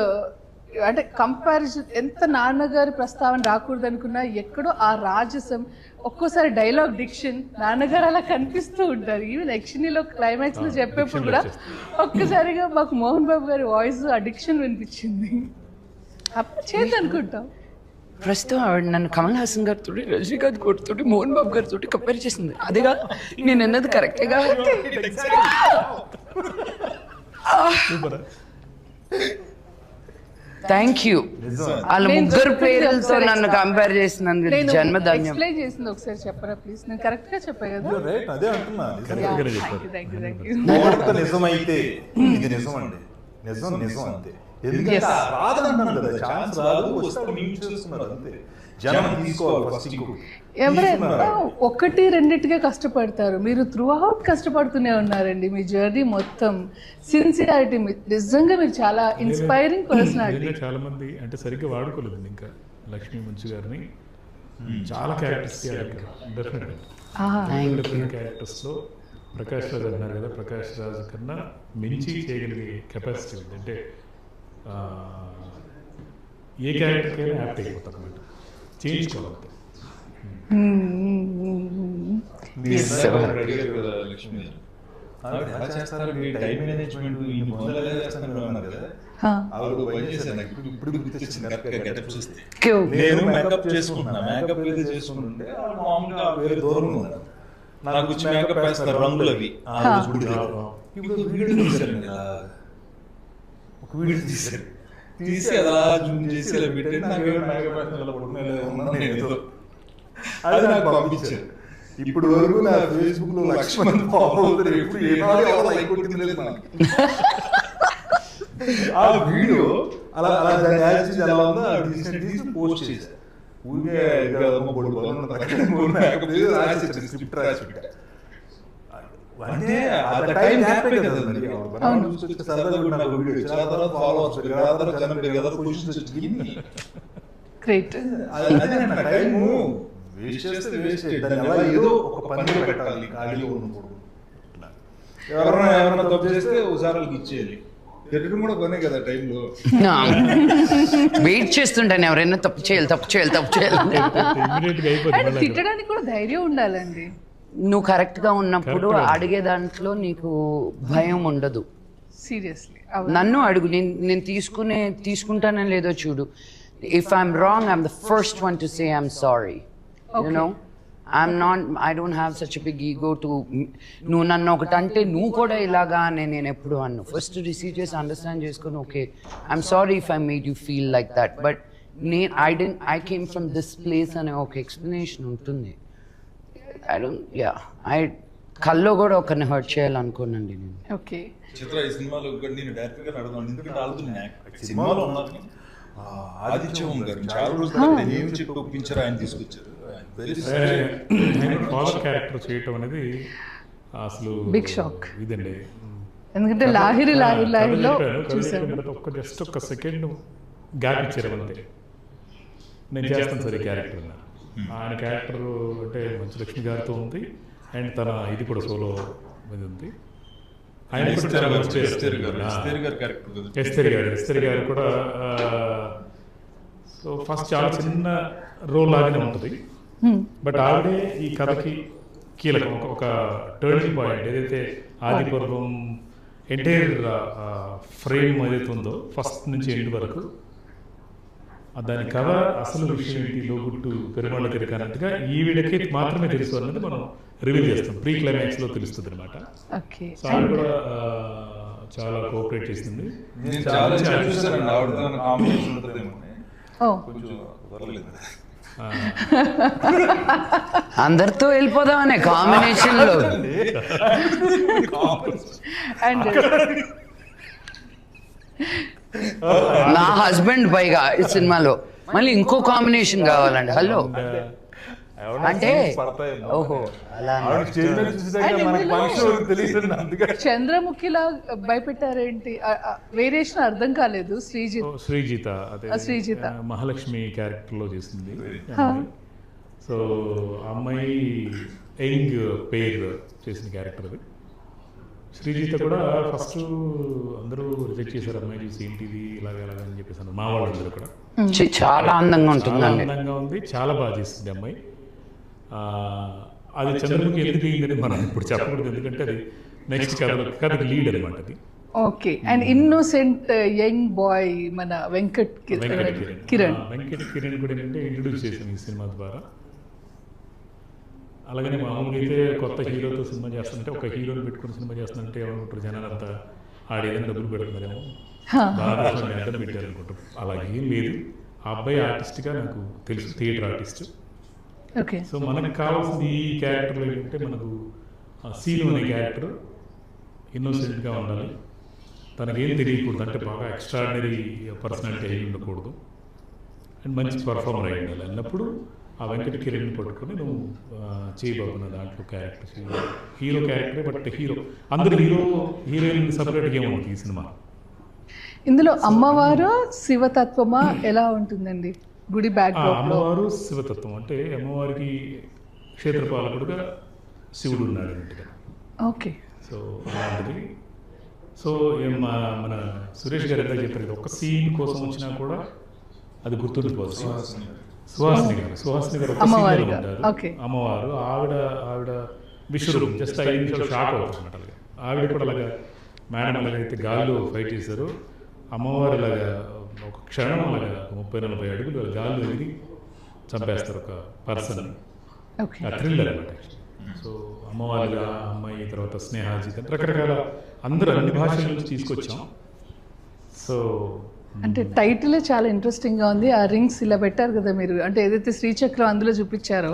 అంటే కంపారిజన్ ఎంత నాన్నగారి ప్రస్తావన రాకూడదు అనుకున్నా ఎక్కడో ఆ రాజసం, ఒక్కోసారి డైలాగ్ డిక్షన్ నాన్నగారు అలా కనిపిస్తూ ఉంటారు. ఈవెన్ యక్షిణిలో క్లైమాక్స్ లో చెప్పేప్పుడు కూడా ఒక్కసారిగా మాకు మోహన్ బాబు గారి వాయిస్ ఆ డిక్షన్ వినిపించింది. అప్పుడు చేద్దనుకుంటాం. ప్రస్తుతం ఆవిడ నన్ను కమల్ హాసన్ గారితో, రజనీకాంత్ గారితో, మోహన్ బాబు గారితో కంపేర్ చేసింది. అదేగా నేను అన్నది కరెక్టేగా. Thank you. వాళ్ళ ముగ్గురు పేర్లతో నన్ను కంపేర్ చేసినందుకు జన్మధన్యం. ఎక్స్ప్లెయిన్ చేసింది ఒకసారి చెప్పరా ప్లీజ్? నేను కరెక్ట్ గా చెప్పా కదా. అదే అంటున్నా. Thank you. నిజమైతే ఇది నిజం అండి, నిజం అంతే. ఎందుకంటే రాదంటున్నాను కదా, ఛాన్స్ రాదు, వస్తే మీరు చూస్తున్నారు అంతే. జనం తీసుకోవాలి ఫస్ట్. ఎవరైనా ఒకటి రెండిటిగా కష్టపడతారు, మీరు త్రూ అవుట్ కష్టపడుతూనే ఉన్నారండి. మీ జర్నీ మొత్తం సిన్సియారిటీ, నిజంగా మీరు చాలా ఇన్స్పైరింగ్ పర్సనాలిటీ. చాలా మంది అంటే సరిగ్గా వాడుకోలేదు ఇంకా లక్ష్మీ మంచు గారిని. చాలా క్యారెక్టర్స్ డెఫినెట్గా క్యారెక్టర్స్ లో ప్రకాష్ రాజ్ అన్నారు కదా, ప్రకాష్ రాజ్ కన్నా మించి చేయగలిగే కెపాసిటీ ఉంది. అంటే ఏ క్యారెక్టర్కైనా యాప్ట్ అయిపోతారు అన్నమాట, చేయించుకోవాలి. ఎలా చేస్తారు టైం మేనేజ్మెంట్, ఈ మొదలు ఎలా చేస్తాను అన్నారు కదా, ఆవిడ పని చేశాను. ఇప్పుడు గుర్తొచ్చింది కరెక్ట్గా గెటప్ చూస్తే. నేను మేకప్ చేసుకుంటున్నా, మేకప్ ఏదో చేసుకుంటుంటే మామూలుగా వేరే దూరంగా ఉన్నాను, నాకు వచ్చి మేకప్ వేస్తారు రంగులు అవి. ఇప్పుడు వీడియో తీశారు కదా, ఒక వీడియో తీశారు, తీసి అలా జూమ్ చేసి అలా పెట్టి నాకు మేకప్ వేస్తున్నా, అది నాకు పంపించారు. ఇప్పుడు వరకు నా ఫేస్బుక్ లో లక్ష్మణ్ ఫాలో అవుతారు, ఎప్పుడు ఏనాడు లైక్ కొట్టింది లేదు నాకు. ఆ వీడియో అలా దాన్ని యాడ్ చేసి ఎలా ఉందో తీసి పోస్ట్ చేశారు. ఊరికే స్క్రిప్ట్ రాసి పెట్టా. అంటే అంత టైం గ్యాప్ కదా సరదాగా నాకు వీడియో చాలా తర్వాత ఫాలోవర్స్ పెరిగారు, జనం పెరిగారు, పొజిషన్స్ వచ్చింది. గ్రేట్. అదే నా టైము వేస్ట్ చేస్తే వేస్ట్, దాన్ని ఎలా ఏదో ఒక పనిలో పెట్టాలి, ఖాళీలో ఉన్నప్పుడు. ఎవరన్నా తప్పు చేస్తే ఒకసారి వాళ్ళకి ఇచ్చేయాలి. తిట్టడం కూడా పనే కదా టైంలో. వెయిట్ చేస్తుంటాను ఎవరైనా తప్పు చేయాలి. తిట్టడానికి కూడా ధైర్యం ఉండాలండి. నువ్వు కరెక్ట్గా ఉన్నప్పుడు అడిగే దాంట్లో నీకు భయం ఉండదు. సీరియస్లీ నన్ను అడుగు, నేను తీసుకుంటానని లేదో చూడు. If I'm wrong, I'm the first one to say I'm sorry. You know, I don't have such a big ego to. నువ్వు నన్ను ఒకటంటే నువ్వు కూడా ఇలాగా నేను ఎప్పుడు అన్ను. ఫస్ట్ రిసీవ్ చేసి అండర్స్టాండ్ చేసుకొని okay I'm sorry if I made you feel like that, but I came from this place అనే ఒక ఎక్స్ప్లెనేషన్ ఉంటుంది. కల్లో కూడా ఒకరిని హర్ట్ చేయాలనుకోనండి నేను. ఓకే. చిత్ర ఈ సినిమాలో నేను డైరెక్ట్గా అడుగుతాను, ఎందుకంటే ఆడుతున్నాను సినిమాలో ఉన్నాను, ఆదిత్యం గారు చాలా రోజులు నేను చెప్పి ఒప్పించారు, ఆయన తీసుకొచ్చారు. ఫాదర్ క్యారెక్టర్ చేయటం అనేది అసలు బిగ్ షాక్ ఇదండి. ఎందుకంటే లాహిరిలో చూసాను. జస్ట్ ఒక సెకండ్ గ్యాప్ ఇచ్చారు అంతే. నేను చేస్తాను సార్ ఈ క్యారెక్టర్. ఆయన క్యారెక్టర్ అంటే మంచు లక్ష్మి గారితో ఉంది, అండ్ తన ఇది కూడా సోలో ఇది ఉంది. ఆయన ఎస్తేర్ గారు కూడా సో ఫస్ట్ చాలా చిన్న రోల్ లాగానే ఉంటుంది, బట్ ఆవిడే ఈ కథకి కీలకం, ఒక టర్నింగ్ పాయింట్. ఏదైతే ఆది పర్వం ఎంటైర్ ఫ్రేమ్ ఏదైతే ఉందో ఫస్ట్ నుంచి ఎండ్ వరకు దాని కథ అసలు విషయం ఏంటి, లోగుట్టు పెరుమాళ్ళ తిరగనట్టుగా ఈవిడకి మాత్రమే తెలుసు అన్నది మనం రివీల్ చేస్తాం. ప్రీ క్లైమాక్స్ లో తెలుస్తుంది అనమాట. సో ఆవిడ కూడా చాలా కోఆపరేట్ చేసింది. అందరితో వెళ్ళిపోదామనే కాంబినేషన్ లో. నా హస్బెండ్ పైగా ఈ సినిమాలో మళ్ళీ ఇంకో కాంబినేషన్ కావాలండి. హలో అంటే ఓహో అలా చంద్రముఖిలా భయపెట్టారేంటి? వేరియేషన్ అర్థం కాలేదు. శ్రీజిత మహాలక్ష్మి క్యారెక్టర్ లో చేసింది. సో అమ్మాయి యంగ్ పేర్ చేసిన క్యారెక్టర్ అది. శ్రీజిత కూడా ఫస్ట్ అందరూ రిజెక్ట్ చేశారు, అమ్మాయి చూసి ఏంటిది ఇలాగ అని చెప్పేసి అన్నారు మా వాళ్ళందరూ కూడా. చాలా అందంగా ఉంటుంది, అందంగా ఉంది, చాలా బాగా చేస్తుంది అమ్మాయి. అది చంద్రముఖి ఎందుకు అయిందని మనం ఇప్పుడు చెప్పకూడదు, ఎందుకంటే అది నెక్స్ట్ కథకి లీడ్ అనమాట అది. Okay. And innocent young boy మన వెంకట్ కిరణ్ కూడా ఏంటంటే ఇంట్రొడ్యూస్ చేశాను ఈ సినిమా ద్వారా. అలాగనే మామూలుగా అయితే కొత్త హీరోతో సినిమా చేస్తుంటే, ఒక హీరోని పెట్టుకుని సినిమా చేస్తుందంటే ఏమనుకుంటారు జనాలంతా, ఆడేదైనా డబ్బులు పెడుతున్నారేమో, భారతదేశంలో ఎంత పెట్టారు అనుకుంటారు. అలాగేం లేదు. ఆ అబ్బాయి ఆర్టిస్ట్గా నాకు తెలుసు, థియేటర్ ఆర్టిస్ట్. సో మనకు కావాల్సింది ఈ క్యారెక్టర్లో ఏంటంటే, మనకు సీను అనే క్యారెక్టర్ ఇన్నోసెంట్గా ఉండాలి, తనకి ఏం తెలియకూడదు, అంటే బాగా ఎక్స్ట్రాడినరీ పర్సనాలిటీ అయి ఉండకూడదు, అండ్ మంచి పర్ఫార్మర్ అయి ఉండాలి. అన్నప్పుడు ఆ వెంకట కిరణ్ పట్టుకుని నువ్వు చేయబాబు నా దాంట్లో క్యారెక్టర్ హీరో క్యారెక్టరే, బట్ హీరో అందరు హీరోయిన్ సపరేట్గా ఏముంటుంది ఈ సినిమా. ఇందులో అమ్మవారు శివతత్వమా ఎలా ఉంటుందండి? గుడి బ్యాక్డ్రాప్ లో అమ్మవారు శివతత్వం అంటే అమ్మవారికి క్షేత్రపాలకుడుగా శివుడు ఉన్నాడు అన్నట్టుగా. ఓకే. సో అలాంటిది. సో మన సురేష్ గారు ఎంత చెప్పారు, ఒక సీన్ కోసం వచ్చినా కూడా అది గుర్తుండిపోతుంది. సుహాసిని గారు ఒక సీన్లో ఉంటారు, అమ్మవారు. ఆవిడ విశ్వరూపం జస్ట్ 5 నిమిషాలు షాక్ అవుతుంది అన్నమాట. ఆవిడ కూడా అలాగా మేడం అలాగైతే గాల్లో ఫైట్ చేశారు, అమ్మవారు అలాగా ఒక క్షణం అలాగా 30-40 అడుగులు గాల్లో ఎగిరి చంపేస్తారు ఒక పర్సన్. థ్రిల్లర్ అనమాట. సో అమ్మవారిగా అమ్మాయి, తర్వాత స్నేహాజిత, రకరకాల అందరూ అన్ని భాషల నుంచి తీసుకొచ్చాం. సో అంటే టైటిల్ చాలా ఇంట్రెస్టింగ్ గా ఉంది. ఆ రింగ్స్ ఇలా పెట్టారు కదా మీరు, అంటే ఏదైతే శ్రీచక్రం అందులో చూపించారో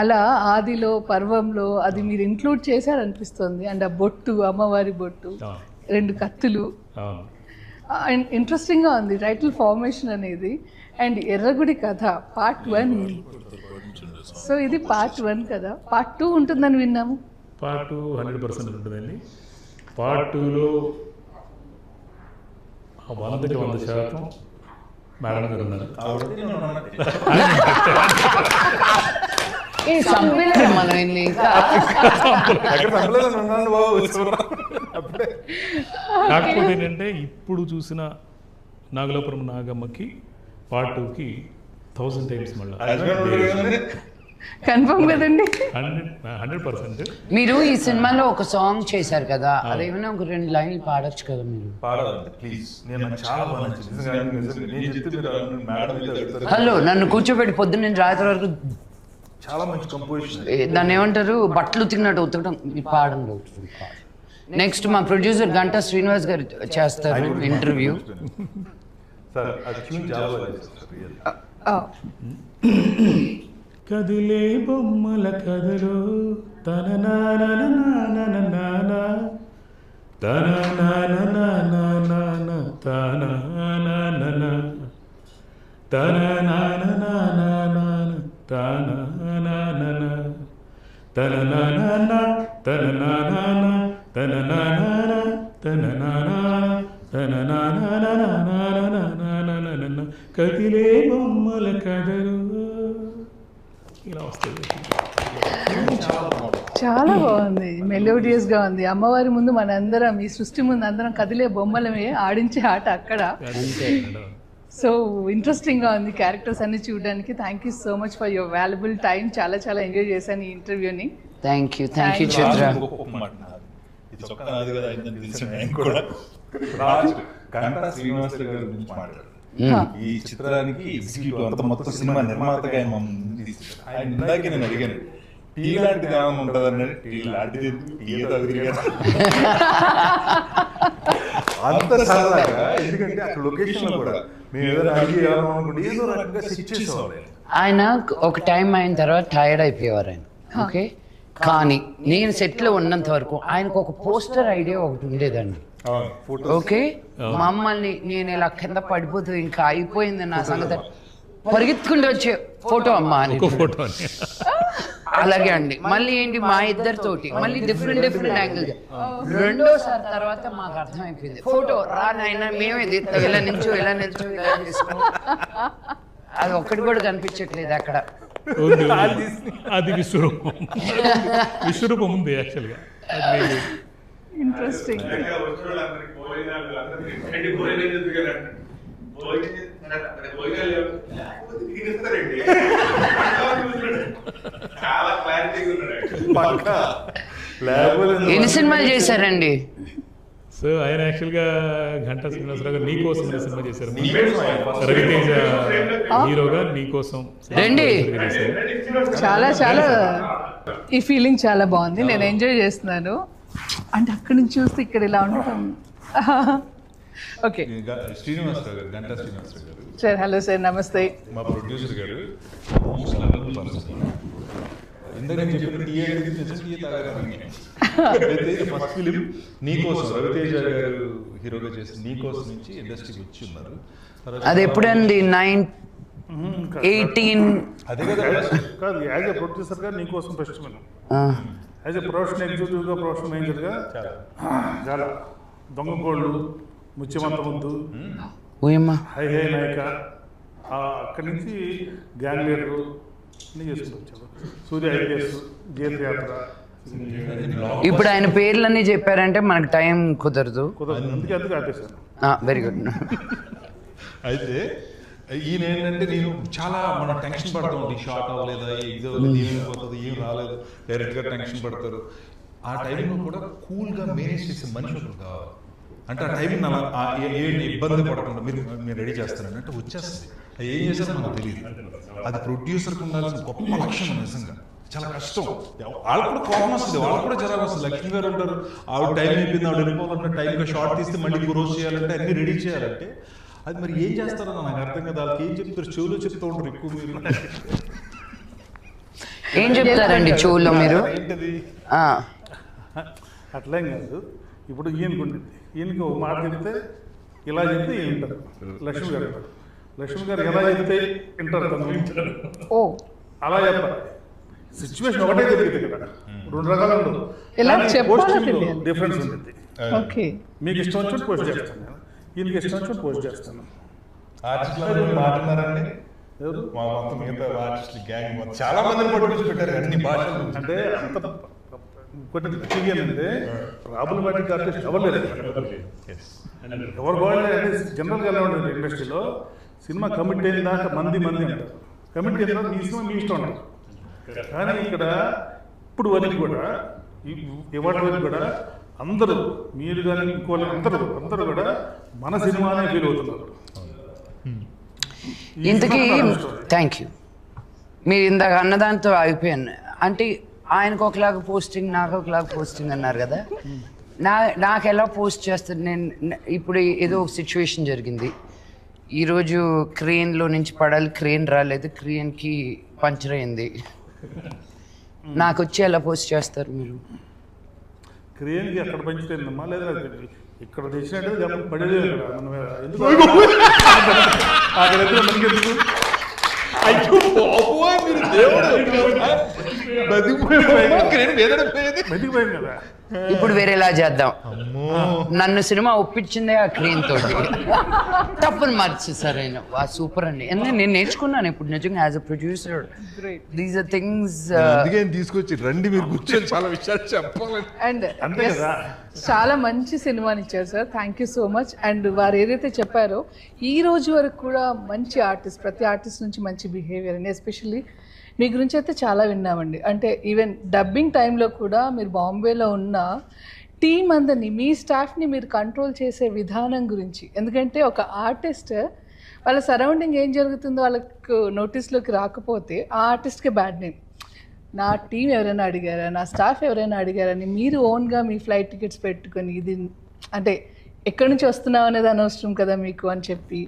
అలా ఆదిలో పర్వంలో అది మీరు ఇంక్లూడ్ చేశారనిపిస్తుంది. అండ్ ఆ బొట్టు, అమ్మవారి బొట్టు, 2 కత్తులు, ఇంట్రెస్టింగ్ గా ఉంది టైటిల్ ఫార్మేషన్ అనేది. అండ్ ఎర్రగుడి కథ పార్ట్ 1. సో ఇది పార్ట్ 1 కదా, పార్ట్ 2 ఉంటుందని విన్నాము. పార్ట్ 2 100% ఉంటుందండి. పార్ట్ 2లో 100% మేడం గారు ఉన్నారు. కాకపోతే ఏంటంటే ఇప్పుడు చూసిన నాగలాపురం నాగమ్మకి పార్ట్ 2కి 1000 times మళ్ళీ కన్ఫర్మ్ కదండి. 100%. మీరు ఈ సినిమాలో ఒక సాంగ్ చేశారు కదా, అదేమైనా ఒక 2 లైన్లు పాడొచ్చు కదా మీరు. హలో, నన్ను కూర్చోబెట్టి పొద్దున్న నుంచి రాత్రి వరకు చాలా మంచి కంపోజిషన్. దాన్ని ఏమంటారు, బట్టలు ఉతికినట్టు ఉతకడం. పాడండి. నెక్స్ట్ మా ప్రొడ్యూసర్ గంటా శ్రీనివాస్ గారు చేస్తారు ఇంటర్వ్యూ. కదిలే బొమ్మల కథలో తన తన నాన నాన తన నాన తన నాన తన నాన తన నాన తన నాన తన నాన కదిలే బొమ్మల కదరు ఇలా వస్తుంది. చాలా బాగుంది, మెలోడియస్గా ఉంది. అమ్మవారి ముందు మనందరం, ఈ సృష్టి ముందు అందరం కదిలే బొమ్మలమే, ఆడించే ఆట అక్కడ. సో ఇంట్రెస్టింగ్గా ఉంది క్యారెక్టర్స్ అన్ని చూడడానికి. Thank you so much for your valuable time. చాలా చాలా ఎంజాయ్ చేశాను ఈ ఇంటర్వ్యూని. థ్యాంక్ యూ చిత్ర. ఇది చొక్కా నాది కదా అయిందని తెలిసిన ఆయన కూడా రాజు గంటా శ్రీనివాసరావు గారి గురించి మాట్లాడారు. ఈ చిత్రానికి ఎగ్జిక్యూటివ్ అంత మొత్తం సినిమా నిర్మాతగా ఆయన మమ్మల్ని తీసుకున్నారు. ఆయన ఇందాకే నేను అడిగాను, టీ లాంటిది ఏమైనా ఉంటుంది అన్నాడు. టీ లాంటిది టీ ఏదో అంత సరదాగా, ఎందుకంటే అక్కడ లొకేషన్ లో కూడా మేము ఏదైనా అడిగి అనుకుంటే ఏదో రకంగా సెట్ చేసేవాళ్ళు. ఆయన ఒక టైం అయిన తర్వాత టైర్డ్ అయిపోయేవారు ఆయన. ఓకే, కానీ నేను సెట్లో ఉన్నంత వరకు ఆయనకు ఒక పోస్టర్ ఐడియా ఒకటి ఉండేదండి. ఓకే, మమ్మల్ని నేను ఇలా కింద పడిపోతూ ఇంకా అయిపోయింది నా సంగతి, పరిగెత్తుకుంటూ వచ్చే ఫోటో అమ్మా అని. ఫోటో అలాగే అండి. మళ్ళీ ఏంటి మా ఇద్దరితోటి మళ్ళీ డిఫరెంట్ యాంగిల్. రెండోసారి తర్వాత మాకు అర్థమైపోయింది, ఫోటో రా నాయన మేమే తీస్తాం, ఇలా నిల్చో ఇలా తీసుకో. అది ఒక్కటి కూడా కనిపించట్లేదు అక్కడ. అది విశ్వరూపం ఉంది యాక్చువల్గా. ఇంట్రెస్టింగ్. ఎన్ని సినిమాలు చేశారండి? సో ఆయన యాక్చువల్గా ఘంటా శ్రీనివాసరావు గారు నీకోసం అనే సినిమా చేశారు. రవితేజ హీరోగా నీకోసం రండి. చాలా చాలా ఈ ఫీలింగ్ చాలా బాగుంది, నేను ఎంజాయ్ చేస్తున్నాను. అంటే అక్కడి నుంచి చూస్తే ఇక్కడ ఇలా ఉంటాం. ఓకే, శ్రీనివాసరావు గారు, గంటా శ్రీనివాసరావు గారు సార్. హలో సార్, నమస్తే. మా ప్రొడ్యూసర్ గారు ఇందాక నేను చెప్పిన టీ అనేది నిజం టీ తాగారు. ఫస్ట్ ఫిలిం నీకోసం రవితేజ గారు హీరోగా చేసి నీకోసం నుంచి ఇండస్ట్రీకి వచ్చి ఉన్నారు. అది ఎప్పుడండి? 9-18 అదే కదా కాదు, యాజ్ ఎ ప్రొడ్యూసర్ గా నీకోసం ఫస్ట్ మనం యాజ్ ఎ ప్రొఫెషనల్ ఎగ్జిక్యూటివ్ గా, ప్రొఫెషనల్ మేనేజర్ గా చాలా దొంగ కోళ్ళు, ముత్యమంత ముద్దు, హై హై నాయక, అక్కడి నుంచి గ్యాంగ్ లీడరు అన్ని చేసుకుంటూ వచ్చారు. సూర్య ఐపీఎస్, జీతయాత్ర. ఇప్పుడు ఆయన పేర్లన్నీ చెప్పారంటే మనకు టైం కుదరదు. అందుకే ఆపేశాను. Very good. అయితే ఈయన ఏంటంటే, నేను చాలా మనం టెన్షన్ పడతాం, ఈ షార్ట్ అవ్వలేదా, ఎగ్జామ్ ఏమైపోతుంది, ఏం రాలేదు, డైరెక్ట్గా టెన్షన్ పడతారు. ఆ టైంలో కూడా కూల్గా మేనేజ్ చేసే మనిషి ఒకరు కావాలి. అంటే ఆ టైం ఏంటి ఇబ్బంది పడకుండా మీరు రెడీ చేస్తారని అంటే వచ్చేస్తుంది. అది ఏం చేశారో మనకు తెలియదు. అది ప్రొడ్యూసర్కి ఉండాల్సిన గొప్ప లక్ష్యం. నిజంగా చాలా కష్టం. వాళ్ళకు కూడా కోపం వస్తుంది, వాళ్ళకు కూడా జరగ వస్తుంది. లక్ష్మి గారు ఉంటారు, ఆవిడ టైం అయిపోయింది, ఆవిడ వెళ్ళిపోవాలంటే టైంగా షార్ట్ తీస్తే మళ్ళీ రోజు చేయాలంటే అన్ని రెడీ చేయాలంటే అది మరి ఏం చేస్తారో నాకు అర్థం కదా. వాళ్ళకి ఏం చెప్తారు, చెవులో చెప్తూ ఉంటారు ఎక్కువ. మీరు ఏం చెప్తారండి చెవుల్లో మీరు? ఏంటది అట్లేం కాదు. ఇప్పుడు ఈయనకుంటుంది, ఈయనకి ఒక మాట చెప్తే ఇలా చెప్తే వింటారు. లక్ష్మి గారు ఎలా చెప్తే వింటారు, ఓ అలా చెప్పాలి. సిచ్యువేషన్ ఒకటే జరిగింది ఇక్కడ, రెండు రకాలు ఉండదు. ఎలా చెప్పాలో తెలియాలి, డిఫరెన్స్ ఉంటుంది. ఓకే, మీకు ఇష్టం వచ్చి పోస్ట్ చేస్తాను, ఈయనకి ఇష్టం వచ్చి పోస్ట్ చేస్తాను. ఆర్టిస్టులు మాట్లాడారండి ఎవరు? మా మొత్తం మిగతా ఆర్టిస్టులు గ్యాంగ్ చాలా మందిని పట్టుకొచ్చి పెట్టారు అన్ని భాషలు. అంటే అంత కొన్ని అంటే ప్రాబ్లం బట్టి ఆర్టిస్ట్ అవ్వలేదు. ఎవరు బాగుండే అంటే జనరల్గా ఎలా ఉంటుంది ఇండస్ట్రీలో, సినిమా కమిట్ అయిన దాకా మంది అంటారు. కమిట్ అయిన తర్వాత మీ సినిమా మీ ఇష్టం అంటారు. కానీ ఇక్కడ ఇప్పుడు వరకు కూడా ఇవాటి వరకు కూడా అందరూ, మీరు కానీ ఇంకోళ్ళు అందరూ కూడా మన సినిమానే ఫీల్ అవుతున్నారు. ఇంతకీ థ్యాంక్ యూ. మీరు ఇందాక అన్నదాంతో అయిపోయాను. అంటే ఆయనకు ఒకలాగా పోస్టింగ్, నాకు ఒకలాగా పోస్టింగ్ అన్నారు కదా. నాకు ఎలా పోస్ట్ చేస్తారు? నేను ఇప్పుడు ఏదో సిచ్యువేషన్ జరిగింది, ఈరోజు క్రేన్లో నుంచి పడాలి, క్రేన్ రాలేదు, క్రేన్కి పంచర్ అయింది, నాకు వచ్చి ఎలా పోస్ట్ చేస్తారు మీరు? క్రేన్కి అక్కడ పంచుతుందమ్మా, లేదా ఇక్కడ తెచ్చినట్టు పడేది మనం ఎందుకు అక్కడ ఎదురు మనకెందుకు అయ్యో బాబోయ్ మీరు దేవుడు మెదిగిపోయాం కదా. ఇప్పుడు వేరేలా చేద్దాం. నన్ను సినిమా ఒప్పించిందే ఆ క్రీమ్ తోటి. తప్పును మార్చేసారు ఆయన. సూపర్ అండి. నేను నేర్చుకున్నాను ఇప్పుడు నిజంగా as a producer. These are things అందుకే తీసుకొచ్చి రండి మీరు కూర్చొని చాలా విషయాలు చెప్పాలని. అండ్ అంతే కదా. చాలా మంచి సినిమాని ఇచ్చారు sir. Thank you so much. And వారు ఏదైతే చెప్పారో ఈ రోజు వరకు కూడా మంచి ఆర్టిస్ట్, ప్రతి ఆర్టిస్ట్ నుంచి మంచి బిహేవియర్ అండి. ఎస్పెషల్లీ మీ గురించి అయితే చాలా విన్నామండి. అంటే ఈవెన్ డబ్బింగ్ టైంలో కూడా మీరు బాంబేలో ఉన్న టీం అందరినీ, మీ స్టాఫ్ని మీరు కంట్రోల్ చేసే విధానం గురించి. ఎందుకంటే ఒక ఆర్టిస్ట్ వాళ్ళ సరౌండింగ్ ఏం జరుగుతుందో వాళ్ళకు నోటీస్లోకి రాకపోతే ఆ ఆర్టిస్ట్కే బ్యాడ్ నేమ్. నా టీం ఎవరైనా అడిగారా, నా స్టాఫ్ ఎవరైనా అడిగారని మీరు ఓన్గా మీ ఫ్లైట్ టికెట్స్ పెట్టుకొని ఇది అంటే ఎక్కడి నుంచి వస్తున్నావు అనేది అనవసరం కదా మీకు అని చెప్పి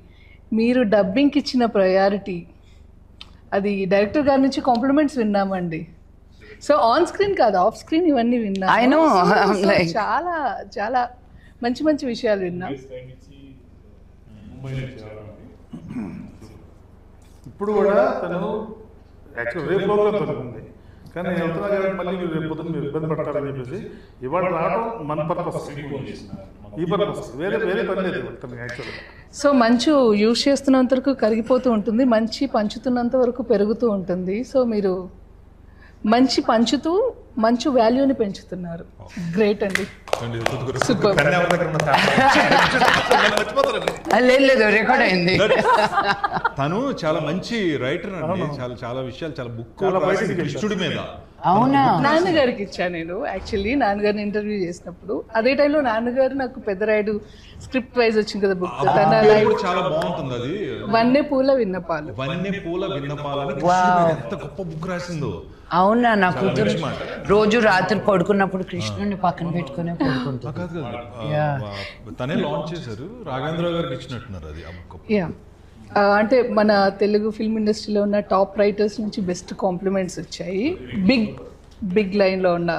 మీరు డబ్బింగ్కి ఇచ్చిన ప్రయారిటీ, అది డైరెక్టర్ గారి నుంచి కాంప్లిమెంట్స్ విన్నామండి. సో ఆన్ స్క్రీన్ కాదు, ఆఫ్ స్క్రీన్ ఇవన్నీ విన్నాం. I know. So, చాలా చాలా మంచి మంచి విషయాలు విన్నాం. ఇప్పుడు కూడా తను యాక్చువల్ రేపు ప్రోగ్రామ్ తనుకుంది, కానీ నేను వెళ్తున్నా కాబట్టి మళ్ళీ మీరు రేపు పొద్దున్న మీరు ఇబ్బంది పడతారని చెప్పేసి ఇవాళ రావడం మన పర్పస్, ఈ పర్పస్, వేరే పని లేదు తనకి యాక్చువల్గా. సో మంచు యూజ్ చేస్తున్నంత వరకు కరిగిపోతూ ఉంటుంది, మంచి పంచుతున్నంత వరకు పెరుగుతూ ఉంటుంది. సో మీరు మంచి పంచుతూ మంచు వాల్యూని పెంచుతున్నారు. గ్రేట్ అండి. సూపర్. లేదు రికార్డ్ అయింది. తను చాలా మంచి రైటర్ అండి. చాలా చాలా విషయాలు, చాలా బుక్ కృష్ణుడి మీద. అవునా? నాన్నగారికి ఇచ్చాను నేను. యాక్చువల్లీ నాన్నగారిని ఇంటర్వ్యూ చేసినప్పుడు అదే టైంలో నాన్నగారు నాకు పెద్దరాయుడు స్క్రిప్ట్ వైజ్ వచ్చింది కదా బుక్, చాలా బాగుంటుంది అది. వన్నె పూల విన్నపాలు. వన్నె పూల విన్నపాలని ఎంత గొప్ప బుక్ రాసిందో. అవునా? నా కూతురు రోజు రాత్రి పడుకున్నప్పుడు కృష్ణుడిని పక్కన పెట్టుకునే పడుకుంటుంది. తనే లాంచ్ చేశారు, రాఘవేంద్ర గారికి ఇచ్చినట్టున్నారు అది ఆ బుక్. యా, అంటే మన తెలుగు ఫిల్మ్ ఇండస్ట్రీలో ఉన్న టాప్ రైటర్స్ నుంచి బెస్ట్ కాంప్లిమెంట్స్ వచ్చాయి. బిగ్ లైన్లో ఉన్న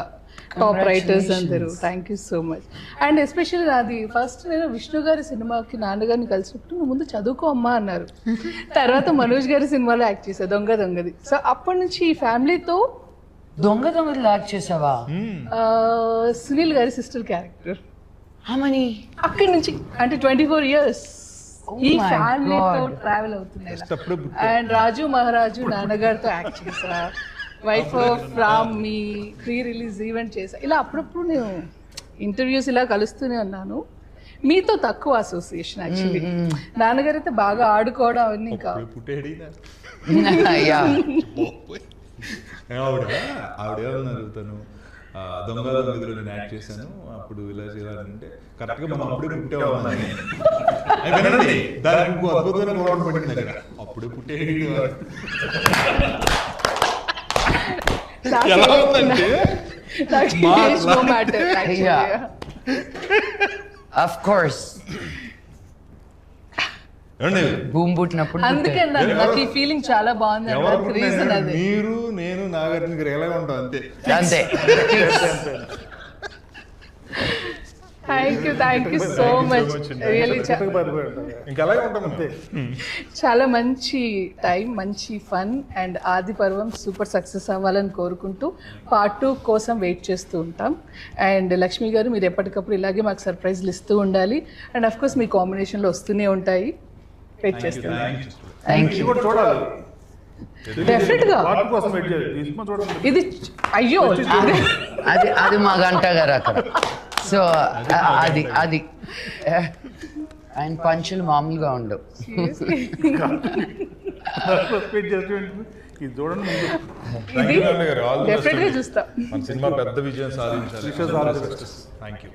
టాప్ రైటర్స్ అందరూ. Thank you so much. And especially నాది ఫస్ట్ నేను విష్ణు గారి సినిమాకి నాన్నగారిని కలిసినప్పుడు నువ్వు ముందు చదువుకో అమ్మా అన్నారు. తర్వాత మనోజ్ గారి సినిమాలో యాక్ట్ చేశా, దొంగది. సో అప్పటి నుంచి ఈ ఫ్యామిలీతో దొంగది యాక్ట్ చేసావా? సునీల్ గారి సిస్టర్ క్యారెక్టర్. మనీ అక్కడి నుంచి అంటే 24 years ఈ ఫ్యామిలీతో ట్రావెల్ అవుతున్నాయి. అండ్ రాజు మహారాజు నాన్నగారితో యాక్ట్ చేసా, wife of Ram me pre release event చేసా. ఇలా అప్పుడప్పుడు నేను ఇంటర్వ్యూస్ ఇలా కలుస్తూనే ఉన్నాను. మీతో తక్కువ అసోసియేషన్ యాక్చువల్లీ. నాన్నగారు అయితే బాగా ఆడుకోవడం అవన్నీ ఇంకా ఆవిడేమన్నారు, తను దొంగలో నేను యాక్ట్ చేశాను అప్పుడు ఇలా చేయాలంటే కరెక్ట్గా మనం అప్పుడే పుట్టేవాళ్ళని దానికి ఇంకో అద్భుతమైన గౌరవం పడింది దగ్గర. అప్పుడే పుట్టేది ఎలా ఉందంటే ఆఫ్ కోర్స్ భూమి పుట్టినప్పుడు అందుకే నాకు ఈ ఫీలింగ్ చాలా బాగుంది. రీజన్ అది మీరు నేను నాగార్జున గారు ఎలా ఉంటాం అంతే. Thank you so much. Really ఇంకా అలాగే ఉంటాం అంతే. చాలా మంచి టైం, మంచి ఫన్. అండ్ ఆది పర్వం సూపర్ సక్సెస్ అవ్వాలని కోరుకుంటూ పార్ట్ 2 కోసం వెయిట్ చేస్తూ ఉంటాం. అండ్ లక్ష్మి గారు మీరు ఎప్పటికప్పుడు ఇలాగే మాకు సర్ప్రైజ్లు ఇస్తూ ఉండాలి. అండ్ అఫ్ కోర్స్ మీ కాంబినేషన్లో వస్తూనే ఉంటాయి. వెయిట్ చేస్తున్నాం. చూడాలి డెఫినెట్గా. ఇది అయ్యో అది మా గంట గారు అక్కడ. సో అది ఆయన పంచులు మామూలుగా ఉండవు. డెఫినెట్గా చూస్తాం. సినిమా పెద్ద విజయం సాధించాలి. Thank you.